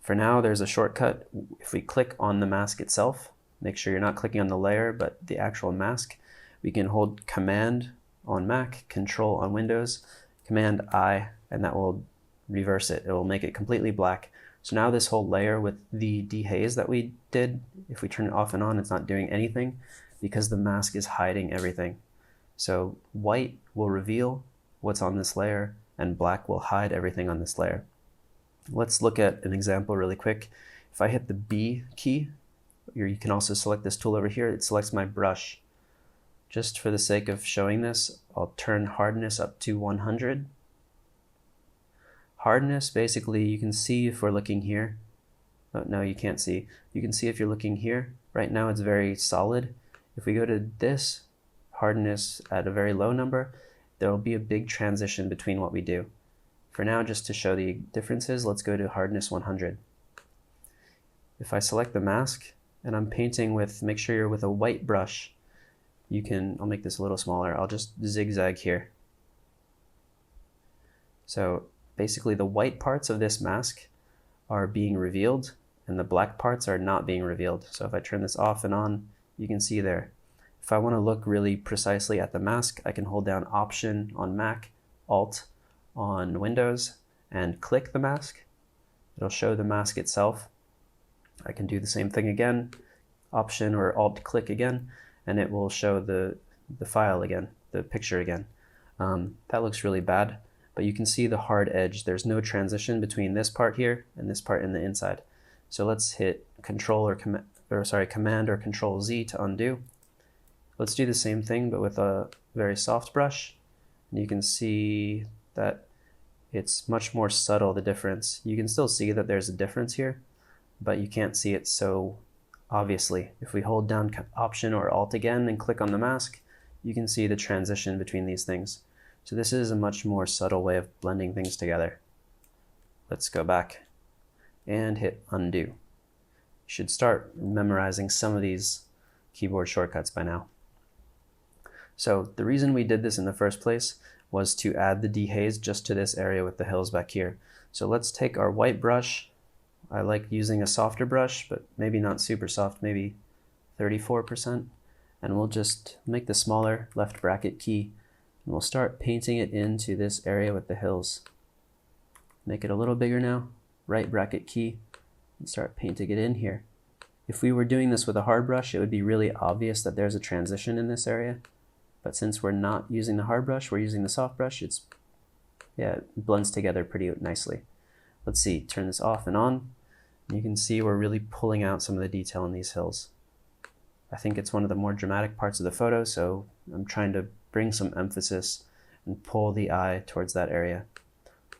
For now, there's a shortcut. If we click on the mask itself, make sure you're not clicking on the layer, but the actual mask, we can hold Command on Mac, Control on Windows, Command I, and that will reverse it. It will make it completely black. So now this whole layer with the dehaze that we did, if we turn it off and on, it's not doing anything because the mask is hiding everything. So white will reveal what's on this layer and black will hide everything on this layer. Let's look at an example really quick. If I hit the B key, you can also select this tool over here. It selects my brush. Just for the sake of showing this, I'll turn hardness up to 100. Hardness, basically, you can see if we're looking here. Oh, no, you can't see. You can see if you're looking here. Right now it's very solid. If we go to this, hardness at a very low number, there will be a big transition between what we do. For now, just to show the differences, let's go to hardness 100. If I select the mask and I'm painting with, make sure you're with a white brush, I'll make this a little smaller, I'll just zigzag here. So basically the white parts of this mask are being revealed and the black parts are not being revealed. So if I turn this off and on, you can see there. If I want to look really precisely at the mask, I can hold down Option on Mac, Alt on Windows, and click the mask. It'll show the mask itself. I can do the same thing again, Option or Alt click again, and it will show the file again, the picture again. That looks really bad, but you can see the hard edge. There's no transition between this part here and this part in the inside. So let's hit Command or Control Z to undo. Let's do the same thing, but with a very soft brush. And you can see that it's much more subtle, the difference. You can still see that there's a difference here, but you can't see it so obviously. If we hold down Option or Alt again and click on the mask, you can see the transition between these things. So this is a much more subtle way of blending things together. Let's go back and hit undo. You should start memorizing some of these keyboard shortcuts by now. So the reason we did this in the first place was to add the dehaze just to this area with the hills back here. So let's take our white brush. I like using a softer brush, but maybe not super soft, maybe 34%. And we'll just make the smaller left bracket key, and we'll start painting it into this area with the hills. Make it a little bigger now, right bracket key, and start painting it in here. If we were doing this with a hard brush, it would be really obvious that there's a transition in this area. But since we're not using the hard brush, we're using the soft brush, it blends together pretty nicely. Let's see, turn this off and on. And you can see we're really pulling out some of the detail in these hills. I think it's one of the more dramatic parts of the photo, so I'm trying to bring some emphasis and pull the eye towards that area.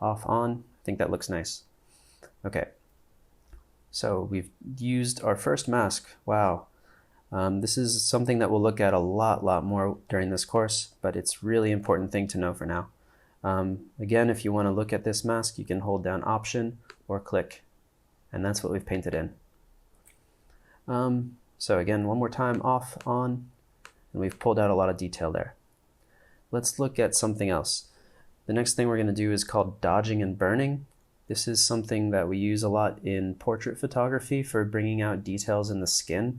Off, on, I think that looks nice. Okay, so we've used our first mask. Wow. This is something that we'll look at a lot more during this course, but it's really important thing to know for now. Again, if you want to look at this mask, you can hold down Option or click, and that's what we've painted in. So again, one more time, off, on, and we've pulled out a lot of detail there. Let's look at something else. The next thing we're going to do is called dodging and burning. This is something that we use a lot in portrait photography for bringing out details in the skin,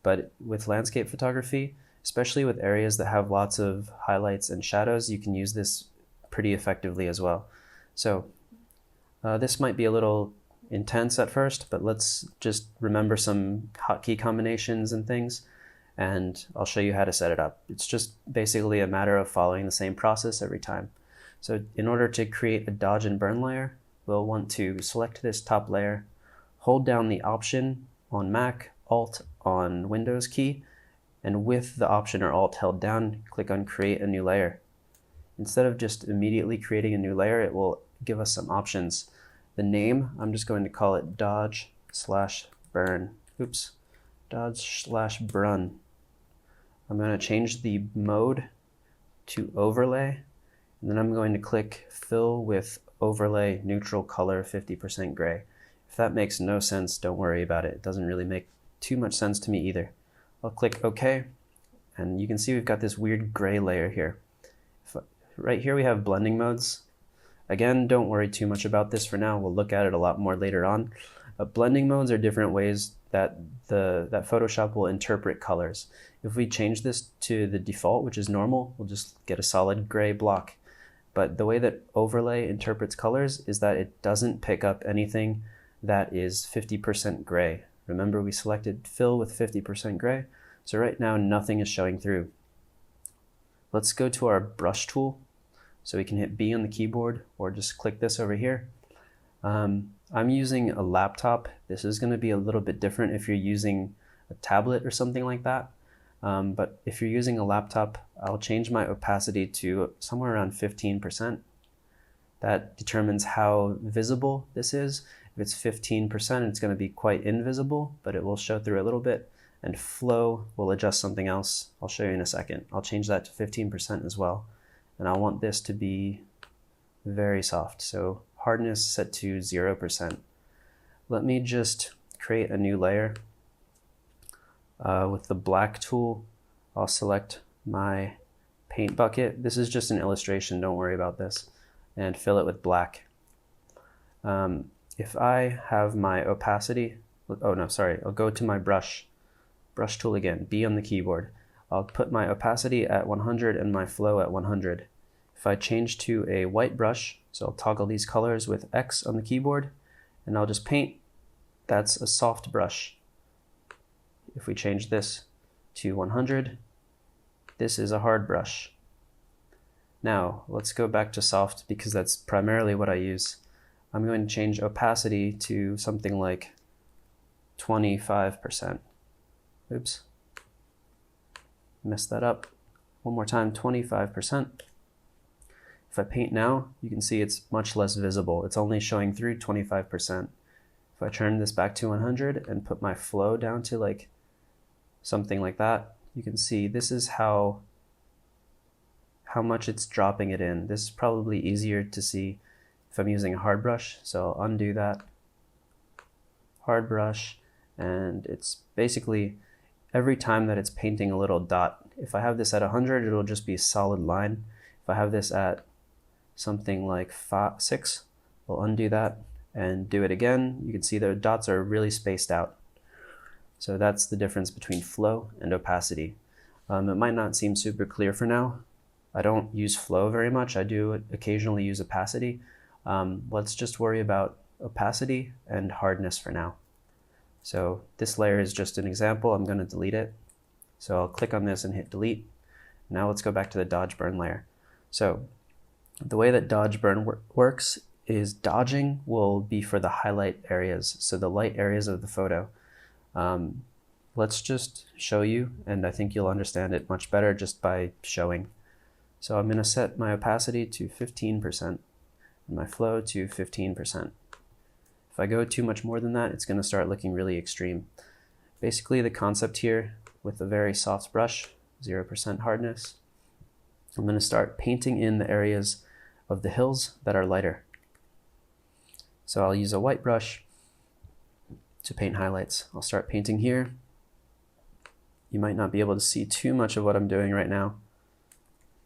but with landscape photography, especially with areas that have lots of highlights and shadows, you can use this pretty effectively as well. So this might be a little intense at first, but let's just remember some hotkey combinations and things, and I'll show you how to set it up. It's just basically a matter of following the same process every time. So in order to create a dodge and burn layer, we'll want to select this top layer, hold down the Option on Mac, Alt on Windows key, and with the Option or Alt held down, click on Create a New Layer. Instead of just immediately creating a new layer, it will give us some options. The name, I'm just going to call it Dodge/Burn. Oops, Dodge/Burn. I'm going to change the mode to Overlay, and then I'm going to click Fill with Overlay Neutral Color 50% Gray. If that makes no sense, don't worry about it. It doesn't really make too much sense to me either. I'll click OK, and you can see we've got this weird gray layer here. Right here we have blending modes. Again, don't worry too much about this for now. We'll look at it a lot more later on. Blending modes are different ways that Photoshop will interpret colors. If we change this to the default, which is normal, we'll just get a solid gray block. But the way that Overlay interprets colors is that it doesn't pick up anything that is 50% gray. Remember, we selected Fill with 50% gray, so right now nothing is showing through. Let's go to our brush tool. So we can hit B on the keyboard or just click this over here. I'm using a laptop. This is going to be a little bit different if you're using a tablet or something like that. But if you're using a laptop, I'll change my opacity to somewhere around 15%. That determines how visible this is. If it's 15%, it's going to be quite invisible, but it will show through a little bit. And flow will adjust something else. I'll show you in a second. I'll change that to 15% as well. And I want this to be very soft. So hardness set to 0%. Let me just create a new layer. With the black tool, I'll select my paint bucket. This is just an illustration, don't worry about this. And fill it with black. If I have my opacity, oh no, sorry, I'll go to my brush tool again, B on the keyboard. I'll put my opacity at 100 and my flow at 100. If I change to a white brush, so I'll toggle these colors with X on the keyboard, and I'll just paint, that's a soft brush. If we change this to 100, this is a hard brush. Now, let's go back to soft because that's primarily what I use. I'm going to change opacity to something like 25%. Oops. Messed that up. One more time, 25%. If I paint now, you can see it's much less visible. It's only showing through 25%. If I turn this back to 100 and put my flow down to like something like that, you can see this is how much it's dropping it in. This is probably easier to see if I'm using a hard brush. So I'll undo that. Hard brush, and it's basically every time that it's painting a little dot. If I have this at 100, it'll just be a solid line. If I have this at something like 6, we'll undo that and do it again. You can see the dots are really spaced out. So that's the difference between flow and opacity. It might not seem super clear for now. I don't use flow very much. I do occasionally use opacity. Let's just worry about opacity and hardness for now. So this layer is just an example. I'm going to delete it. So I'll click on this and hit delete. Now let's go back to the dodge burn layer. So the way that dodge burn works is dodging will be for the highlight areas, so the light areas of the photo. Let's just show you, and I think you'll understand it much better just by showing. So I'm going to set my opacity to 15% and my flow to 15%. If I go too much more than that, it's going to start looking really extreme. Basically, the concept here with a very soft brush, 0% hardness, I'm going to start painting in the areas of the hills that are lighter. So I'll use a white brush to paint highlights. I'll start painting here. You might not be able to see too much of what I'm doing right now.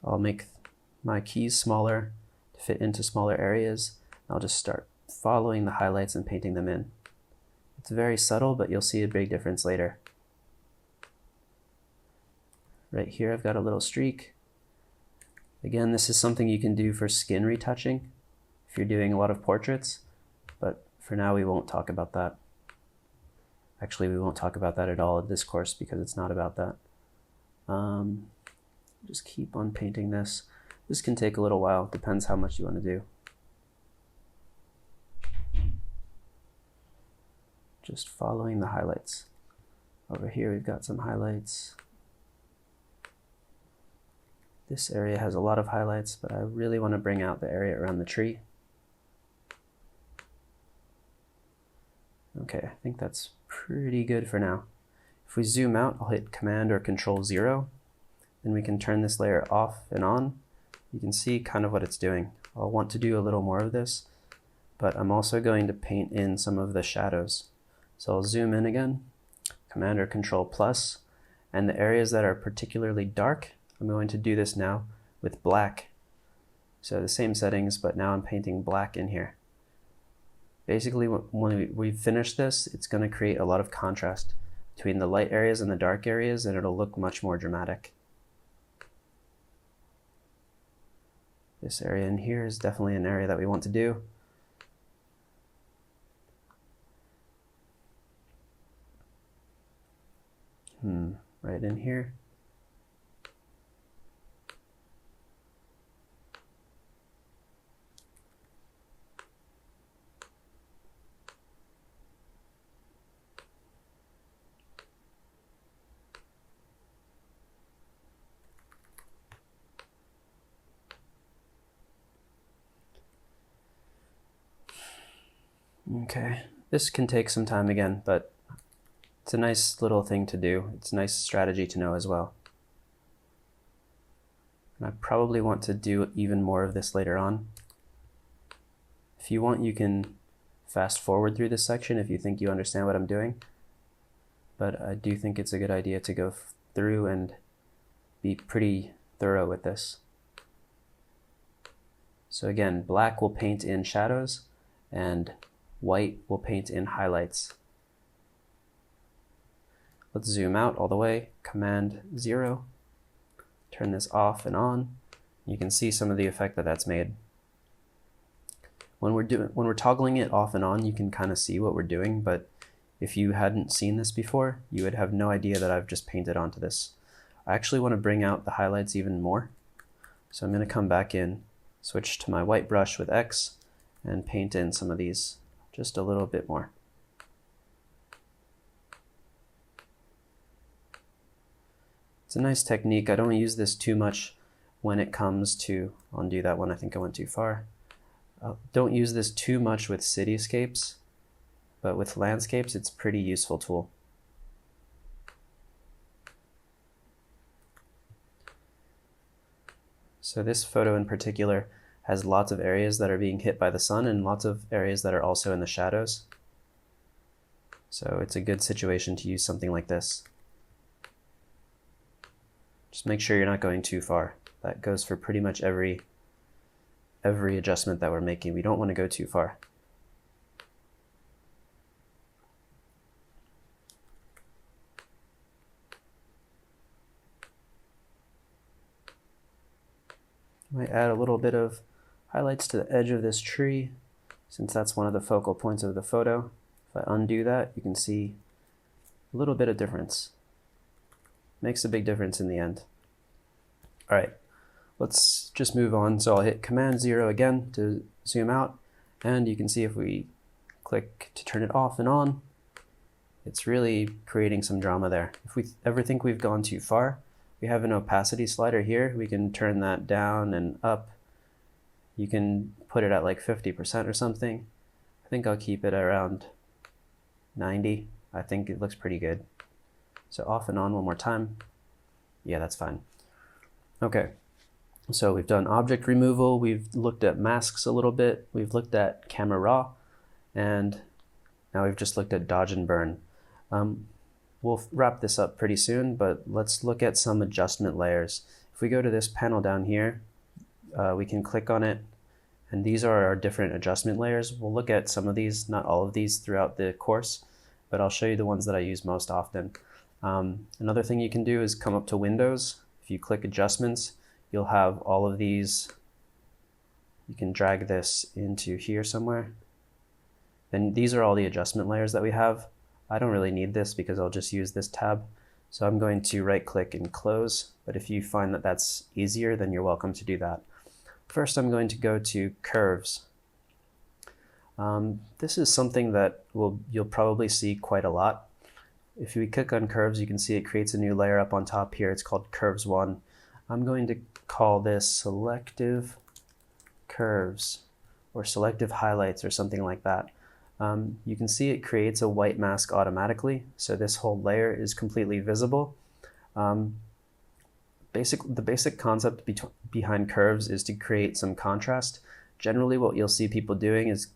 I'll make my keys smaller to fit into smaller areas. I'll just start following the highlights and painting them in. It's very subtle, but you'll see a big difference later. Right here I've got a little streak. Again, this is something you can do for skin retouching if you're doing a lot of portraits, but for now we won't talk about that. Actually, we won't talk about that at all in this course because it's not about that. Just keep on painting this. This can take a little while, depends how much you want to do. Just following the highlights. Over here we've got some highlights. This area has a lot of highlights, but I really want to bring out the area around the tree. Okay, I think that's pretty good for now. If we zoom out, I'll hit Command or Control 0, and we can turn this layer off and on. You can see kind of what it's doing. I'll want to do a little more of this, but I'm also going to paint in some of the shadows. So I'll zoom in again, Command or Control plus, and the areas that are particularly dark, I'm going to do this now with black. So the same settings, but now I'm painting black in here. Basically, when we finish this, it's going to create a lot of contrast between the light areas and the dark areas, and it'll look much more dramatic. This area in here is definitely an area that we want to do. Right in here. Okay, this can take some time again, but it's a nice little thing to do. It's a nice strategy to know as well. And I probably want to do even more of this later on. If you want, you can fast forward through this section if you think you understand what I'm doing. But I do think it's a good idea to go through and be pretty thorough with this. So again, black will paint in shadows and white will paint in highlights. Let's zoom out all the way, Command 0, turn this off and on. You can see some of the effect that that's made. When we're toggling it off and on, you can kind of see what we're doing, but if you hadn't seen this before, you would have no idea that I've just painted onto this. I actually want to bring out the highlights even more. So I'm going to come back in, switch to my white brush with X, and paint in some of these just a little bit more. It's a nice technique. I don't use this too much when it comes to, I'll undo that one, I think I went too far. Don't use this too much with cityscapes, but with landscapes, it's a pretty useful tool. So this photo in particular has lots of areas that are being hit by the sun and lots of areas that are also in the shadows. So it's a good situation to use something like this. Just make sure you're not going too far. That goes for pretty much every adjustment that we're making. We don't want to go too far. Might add a little bit of highlights to the edge of this tree, since that's one of the focal points of the photo. If I undo that, you can see a little bit of difference. Makes a big difference in the end. All right, let's just move on. So I'll hit Command 0 again to zoom out, and you can see if we click to turn it off and on, it's really creating some drama there. If we ever think we've gone too far, we have an opacity slider here. We can turn that down and up. You can put it at like 50% or something. I think I'll keep it around 90. I think it looks pretty good. So off and on one more time. Yeah, that's fine. Okay, so we've done object removal. We've looked at masks a little bit. We've looked at camera raw, and now we've just looked at dodge and burn. We'll wrap this up pretty soon, but let's look at some adjustment layers. If we go to this panel down here, we can click on it And these are our different adjustment layers. We'll look at some of these, not all of these, throughout the course, but I'll show you the ones that I use most often. Another thing you can do is come up to Windows. If you click Adjustments, you'll have all of these. You can drag this into here somewhere. And these are all the adjustment layers that we have. I don't really need this because I'll just use this tab. So I'm going to right click and close, but if you find that that's easier, then you're welcome to do that. First, I'm going to go to Curves. This is something that you'll probably see quite a lot. If we click on Curves, you can see it creates a new layer up on top here. It's called Curves 1. I'm going to call this Selective Curves or Selective Highlights or something like that. You can see it creates a white mask automatically, so this whole layer is completely visible. The basic concept behind curves is to create some contrast. Generally, what you'll see people doing is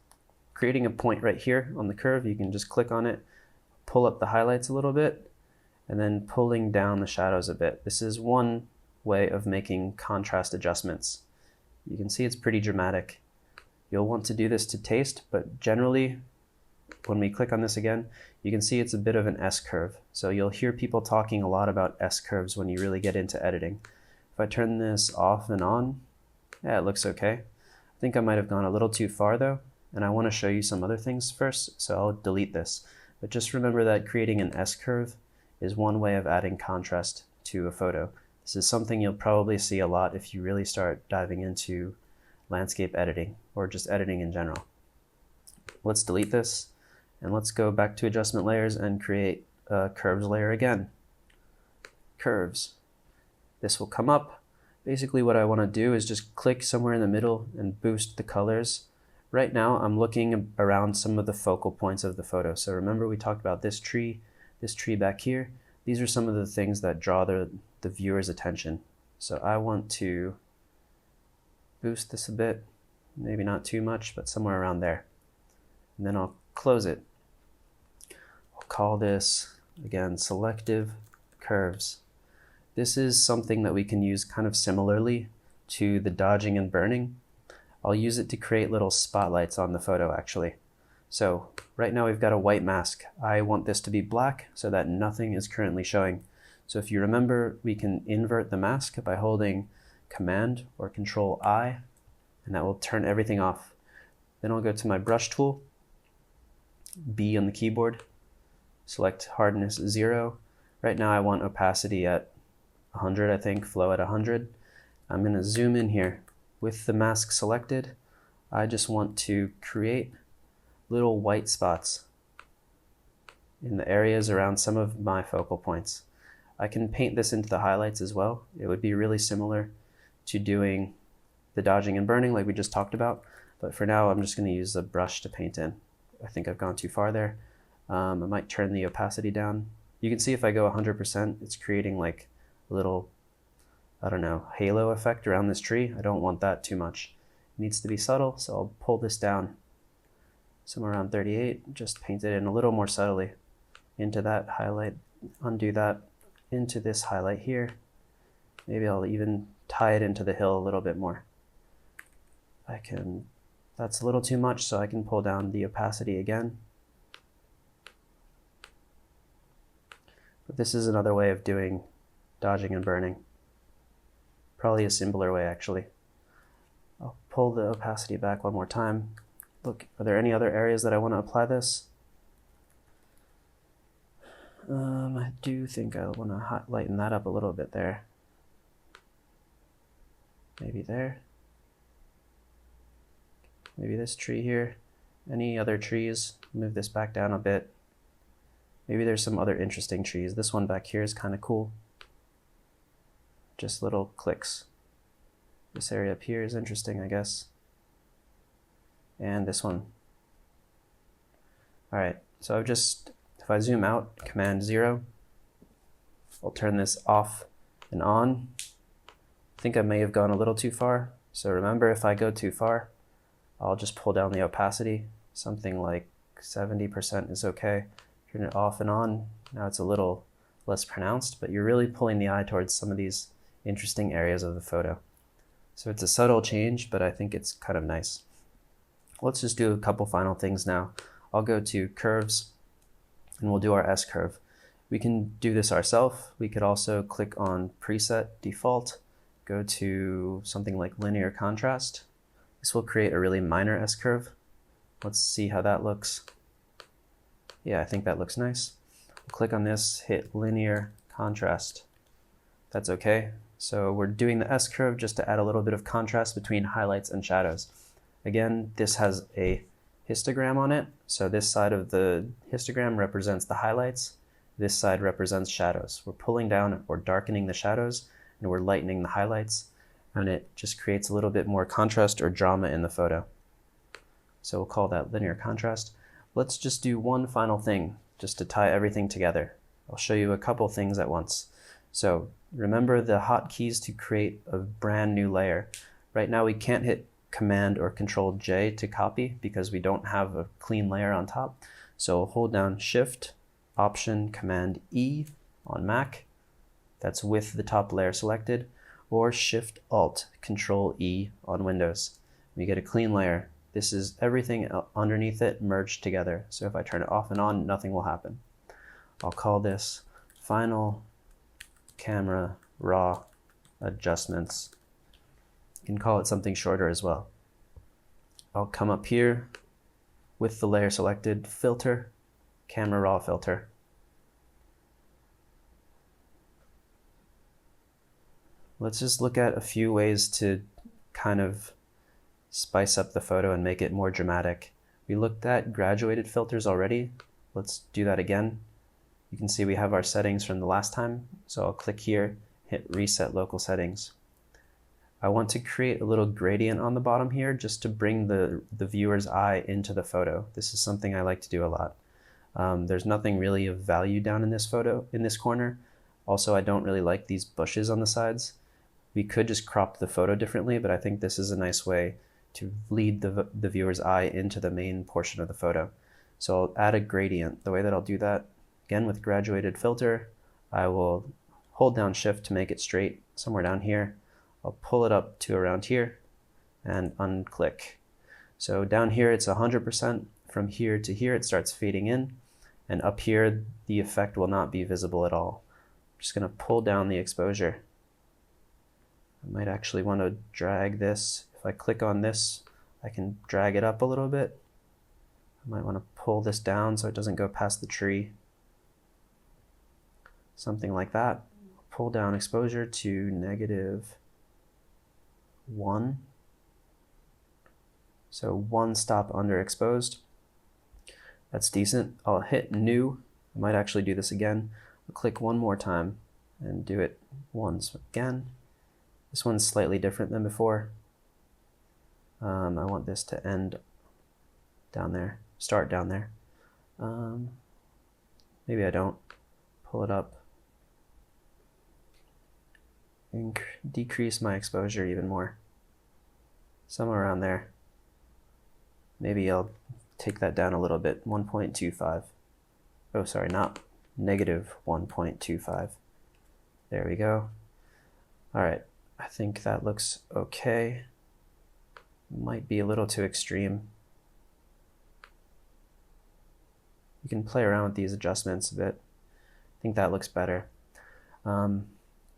creating a point right here on the curve. You can just click on it, pull up the highlights a little bit, and then pulling down the shadows a bit. This is one way of making contrast adjustments. You can see it's pretty dramatic. You'll want to do this to taste, but generally, when we click on this again, you can see it's a bit of an S-curve. So you'll hear people talking a lot about S-curves when you really get into editing. If I turn this off and on, yeah, it looks okay. I think I might have gone a little too far though, and I want to show you some other things first, so I'll delete this. But just remember that creating an S-curve is one way of adding contrast to a photo. This is something you'll probably see a lot if you really start diving into landscape editing or just editing in general. Let's delete this and let's go back to adjustment layers and create a curves layer again. Curves. This will come up. Basically what I want to do is just click somewhere in the middle and boost the colors. Right now I'm looking around some of the focal points of the photo. So remember we talked about this tree back here. These are some of the things that draw the viewer's attention. So I want to boost this a bit, maybe not too much, but somewhere around there. And then I'll close it. I'll call this, again, Selective Curves. This is something that we can use kind of similarly to the dodging and burning. I'll use it to create little spotlights on the photo actually. So right now we've got a white mask. I want this to be black so that nothing is currently showing. So if you remember, we can invert the mask by holding Command or Control I, and that will turn everything off. Then I'll go to my brush tool, B on the keyboard, select hardness 0. Right now I want opacity at 100, I think, flow at 100. I'm going to zoom in here. With the mask selected, I just want to create little white spots in the areas around some of my focal points. I can paint this into the highlights as well. It would be really similar to doing the dodging and burning like we just talked about, but for now I'm just going to use a brush to paint in. I think I've gone too far there. I might turn the opacity down. You can see if I go 100%, it's creating like a little, I don't know, halo effect around this tree. I don't want that too much. It needs to be subtle, so I'll pull this down somewhere around 38, just paint it in a little more subtly into that highlight, undo that, into this highlight here. Maybe I'll even tie it into the hill a little bit more. That's a little too much, so I can pull down the opacity again. But this is another way of doing dodging and burning. Probably a simpler way actually. I'll pull the opacity back one more time. Look, are there any other areas that I want to apply this? I do think I want to lighten that up a little bit there. Maybe there. Maybe this tree here. Any other trees? Move this back down a bit. Maybe there's some other interesting trees. This one back here is kind of cool. Just little clicks. This area up here is interesting, I guess. And this one. All right, so if I zoom out, Command 0, I'll turn this off and on. I think I may have gone a little too far. So remember, if I go too far, I'll just pull down the opacity. Something like 70% is okay. Turn it off and on. Now it's a little less pronounced, but you're really pulling the eye towards some of these interesting areas of the photo. So it's a subtle change, but I think it's kind of nice. Let's just do a couple final things now. I'll go to curves and we'll do our S curve. We can do this ourselves. We could also click on preset default, go to something like linear contrast. This will create a really minor S curve. Let's see how that looks. Yeah, I think that looks nice. We'll click on this, hit linear contrast. That's okay. So we're doing the S curve just to add a little bit of contrast between highlights and shadows. Again, this has a histogram on it. So this side of the histogram represents the highlights. This side represents shadows. We're pulling down or darkening the shadows and we're lightening the highlights, and it just creates a little bit more contrast or drama in the photo. So we'll call that linear contrast. Let's just do one final thing just to tie everything together. I'll show you a couple things at once. So remember the hotkeys to create a brand new layer. Right now we can't hit Command or Control J to copy because we don't have a clean layer on top. So hold down Shift, Option, Command E on Mac. That's with the top layer selected, or Shift Alt Control E on Windows. We get a clean layer. This is everything underneath it merged together. So if I turn it off and on, nothing will happen. I'll call this Final Camera Raw Adjustments. You can call it something shorter as well. I'll come up here with the layer selected, Filter, Camera Raw Filter. Let's just look at a few ways to kind of spice up the photo and make it more dramatic. We looked at graduated filters already. Let's do that again. You can see we have our settings from the last time. So I'll click here, hit Reset Local Settings. I want to create a little gradient on the bottom here just to bring the viewer's eye into the photo. This is something I like to do a lot. There's nothing really of value down in this photo, in this corner. Also, I don't really like these bushes on the sides. We could just crop the photo differently, but I think this is a nice way to lead the viewer's eye into the main portion of the photo. So I'll add a gradient. The way that I'll do that, again with graduated filter, I will hold down Shift to make it straight somewhere down here. I'll pull it up to around here and unclick. So down here it's 100%. From here to here it starts fading in, and up here the effect will not be visible at all. I'm just going to pull down the exposure. I might actually want to drag this. If I click on this, I can drag it up a little bit. I might want to pull this down so it doesn't go past the tree. Something like that. Pull down exposure to -1. So 1 stop underexposed. That's decent. I'll hit New. I might actually do this again. I'll click one more time and do it once again. This one's slightly different than before. I want this to end down there, start down there. Maybe I don't. Pull it up. Decrease my exposure even more. Somewhere around there. Maybe I'll take that down a little bit, 1.25. Oh, sorry, not -1.25. There we go. All right, I think that looks okay. Might be a little too extreme. You can play around with these adjustments a bit. I think that looks better.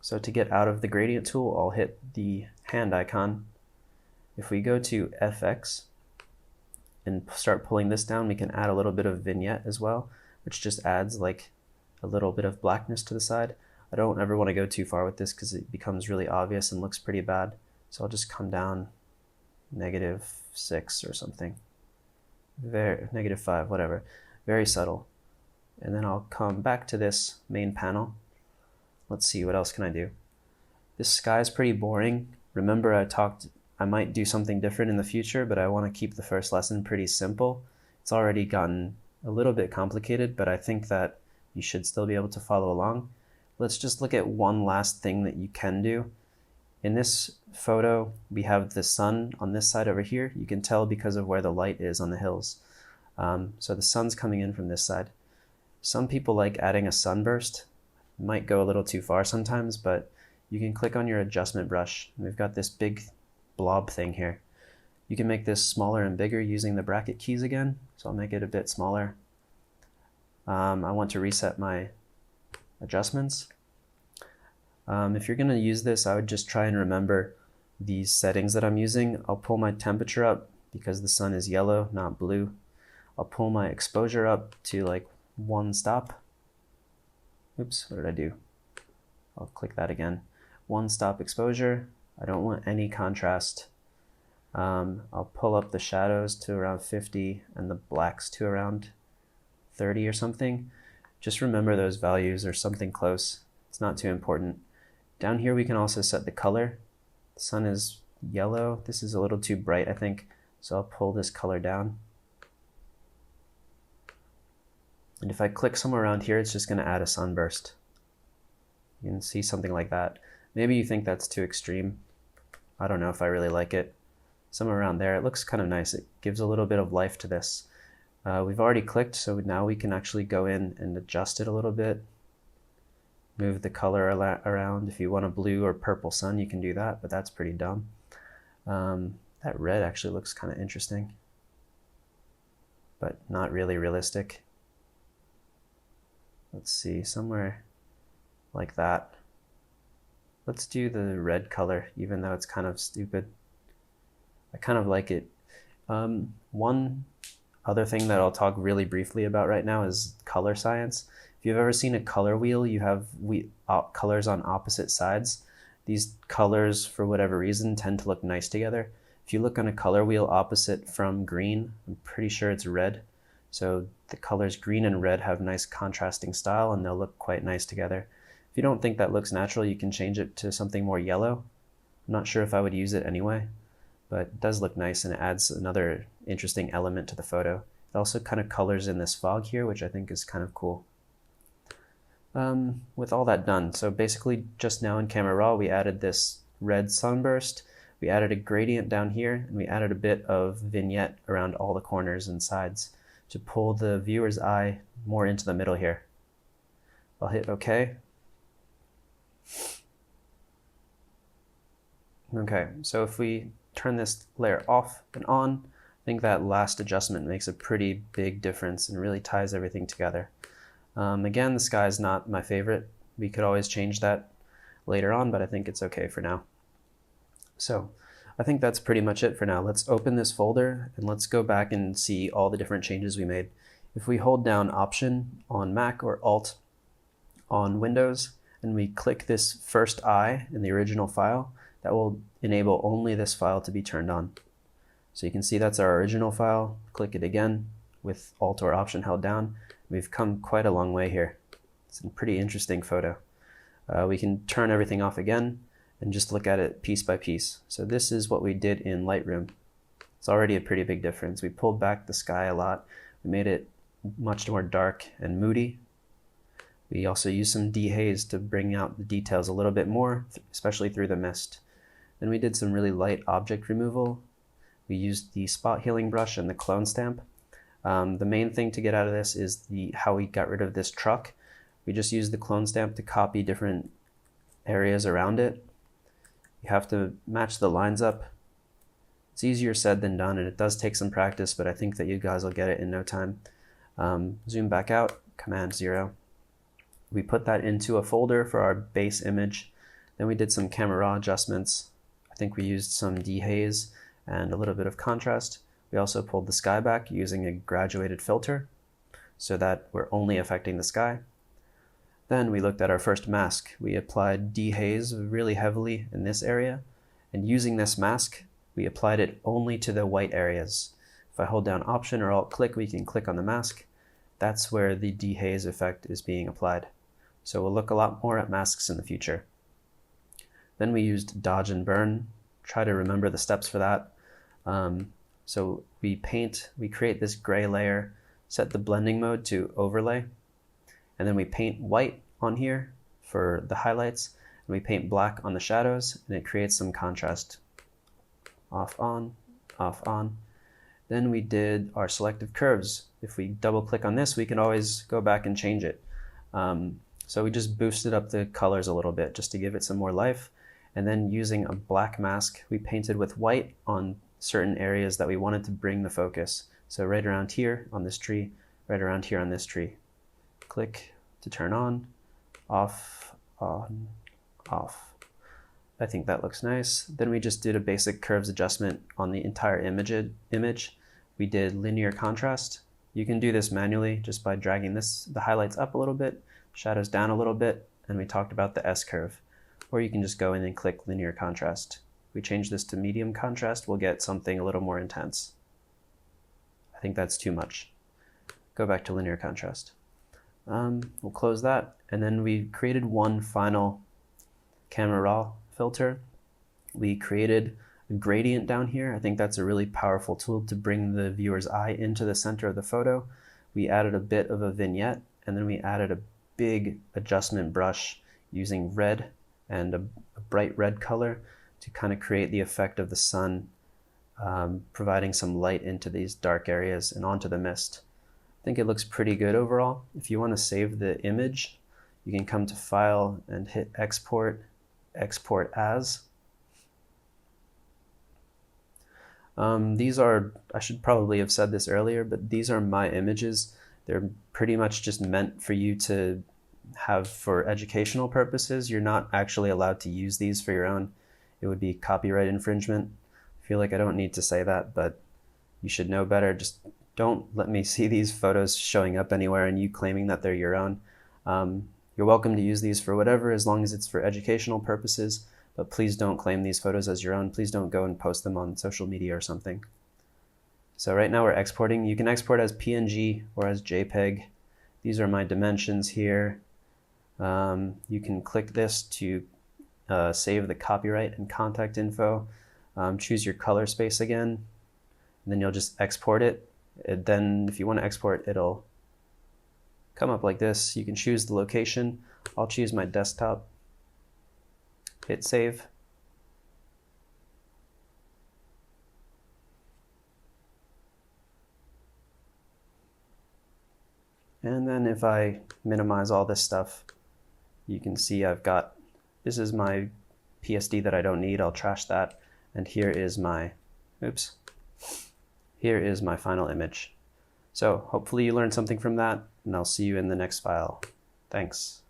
So to get out of the gradient tool, I'll hit the hand icon. If we go to FX and start pulling this down, we can add a little bit of vignette as well, which just adds like a little bit of blackness to the side. I don't ever want to go too far with this because it becomes really obvious and looks pretty bad. So I'll just come down -6 or something. -5, whatever. Very subtle. And then I'll come back to this main panel. Let's see, what else can I do? This sky is pretty boring. Remember I might do something different in the future, but I want to keep the first lesson pretty simple. It's already gotten a little bit complicated, but I think that you should still be able to follow along. Let's just look at one last thing that you can do. In this photo, we have the sun on this side over here. You can tell because of where the light is on the hills. So the sun's coming in from this side. Some people like adding a sunburst. Might go a little too far sometimes, but you can click on your adjustment brush. And we've got this big blob thing here. You can make this smaller and bigger using the bracket keys again. So I'll make it a bit smaller. I want to reset my adjustments. If you're going to use this, I would just try and remember these settings that I'm using. I'll pull my temperature up because the sun is yellow, not blue. I'll pull my exposure up to like 1 stop. Oops, what did I do? I'll click that again. 1 stop exposure. I don't want any contrast. I'll pull up the shadows to around 50 and the blacks to around 30 or something. Just remember those values or something close. It's not too important. Down here we can also set the color. The sun is yellow. This is a little too bright, I think, so I'll pull this color down. And if I click somewhere around here, it's just going to add a sunburst. You can see something like that. Maybe you think that's too extreme. I don't know if I really like it. Somewhere around there, it looks kind of nice. It gives a little bit of life to this. We've already clicked, so now we can actually go in and adjust it a little bit. Move the color around. If you want a blue or purple sun, you can do that, but that's pretty dumb. That red actually looks kind of interesting, but not really realistic. Let's see, somewhere like that. Let's do the red color, even though it's kind of stupid. I kind of like it. One other thing that I'll talk really briefly about right now is color science. If you've ever seen a color wheel, you have colors on opposite sides. These colors, for whatever reason, tend to look nice together. If you look on a color wheel opposite from green, I'm pretty sure it's red. So the colors green and red have nice contrasting style and they'll look quite nice together. If you don't think that looks natural, you can change it to something more yellow. I'm not sure if I would use it anyway, but it does look nice and it adds another interesting element to the photo. It also kind of colors in this fog here, which I think is kind of cool. With all that done, so basically just now in Camera Raw, we added this red sunburst, we added a gradient down here, and we added a bit of vignette around all the corners and sides to pull the viewer's eye more into the middle here. I'll hit OK. Okay, so if we turn this layer off and on, I think that last adjustment makes a pretty big difference and really ties everything together. Again, the sky is not my favorite. We could always change that later on, but I think it's okay for now. So I think that's pretty much it for now. Let's open this folder and let's go back and see all the different changes we made. If we hold down Option on Mac or Alt on Windows and we click this first eye in the original file, that will enable only this file to be turned on. So you can see that's our original file. Click it again with Alt or Option held down. We've come quite a long way here. It's a pretty interesting photo. We can turn everything off again and just look at it piece by piece. So this is what we did in Lightroom. It's already a pretty big difference. We pulled back the sky a lot. We made it much more dark and moody. We also used some dehaze to bring out the details a little bit more, especially through the mist. Then we did some really light object removal. We used the spot healing brush and the clone stamp. The main thing to get out of this is how we got rid of this truck. We just used the clone stamp to copy different areas around it. You have to match the lines up. It's easier said than done, and it does take some practice, but I think that you guys will get it in no time. Zoom back out, Command 0. We put that into a folder for our base image. Then we did some Camera Raw adjustments. I think we used some dehaze and a little bit of contrast. We also pulled the sky back using a graduated filter so that we're only affecting the sky. Then we looked at our first mask. We applied dehaze really heavily in this area, and using this mask, we applied it only to the white areas. If I hold down Option or Alt click, we can click on the mask. That's where the dehaze effect is being applied. So we'll look a lot more at masks in the future. Then we used dodge and burn. Try to remember the steps for that. So we create this gray layer, set the blending mode to overlay, and then we paint white on here for the highlights, and we paint black on the shadows, and it creates some contrast. Off, on, off, on. Then we did our selective curves. If we double click on this, we can always go back and change it. So we just boosted up the colors a little bit just to give it some more life. And then using a black mask, we painted with white on certain areas that we wanted to bring the focus. So right around here on this tree, right around here on this tree. Click to turn on, off, on, off. I think that looks nice. Then we just did a basic curves adjustment on the entire image. We did linear contrast. You can do this manually just by dragging the highlights up a little bit, shadows down a little bit, and we talked about the S curve. Or you can just go in and click linear contrast. If we change this to medium contrast, we'll get something a little more intense. I think that's too much. Go back to linear contrast. We'll close that, and then we created one final camera raw filter. We created a gradient down here. I think that's a really powerful tool to bring the viewer's eye into the center of the photo. We added a bit of a vignette, and then we added a big adjustment brush using red and a bright red color to kind of create the effect of the sun providing some light into these dark areas and onto the mist. I think it looks pretty good overall. If you want to save the image, you can come to File and hit Export, Export As. These are, I should probably have said this earlier, but these are my images. They're pretty much just meant for you to have for educational purposes. You're not actually allowed to use these for your own. It would be copyright infringement. I feel like I don't need to say that, but you should know better. Just don't let me see these photos showing up anywhere and you claiming that they're your own. You're welcome to use these for whatever, as long as it's for educational purposes, but please don't claim these photos as your own. Please don't go and post them on social media or something. So right now we're exporting. You can export as PNG or as JPEG. These are my dimensions here. You can click this to save the copyright and contact info. Choose your color space again, and then you'll just export it. Then if you want to export, it'll come up like this. You can choose the location. I'll choose my desktop. Hit save. And then if I minimize all this stuff, you can see this is my PSD that I don't need. I'll trash that. And here is my final image. So hopefully you learned something from that, and I'll see you in the next file. Thanks.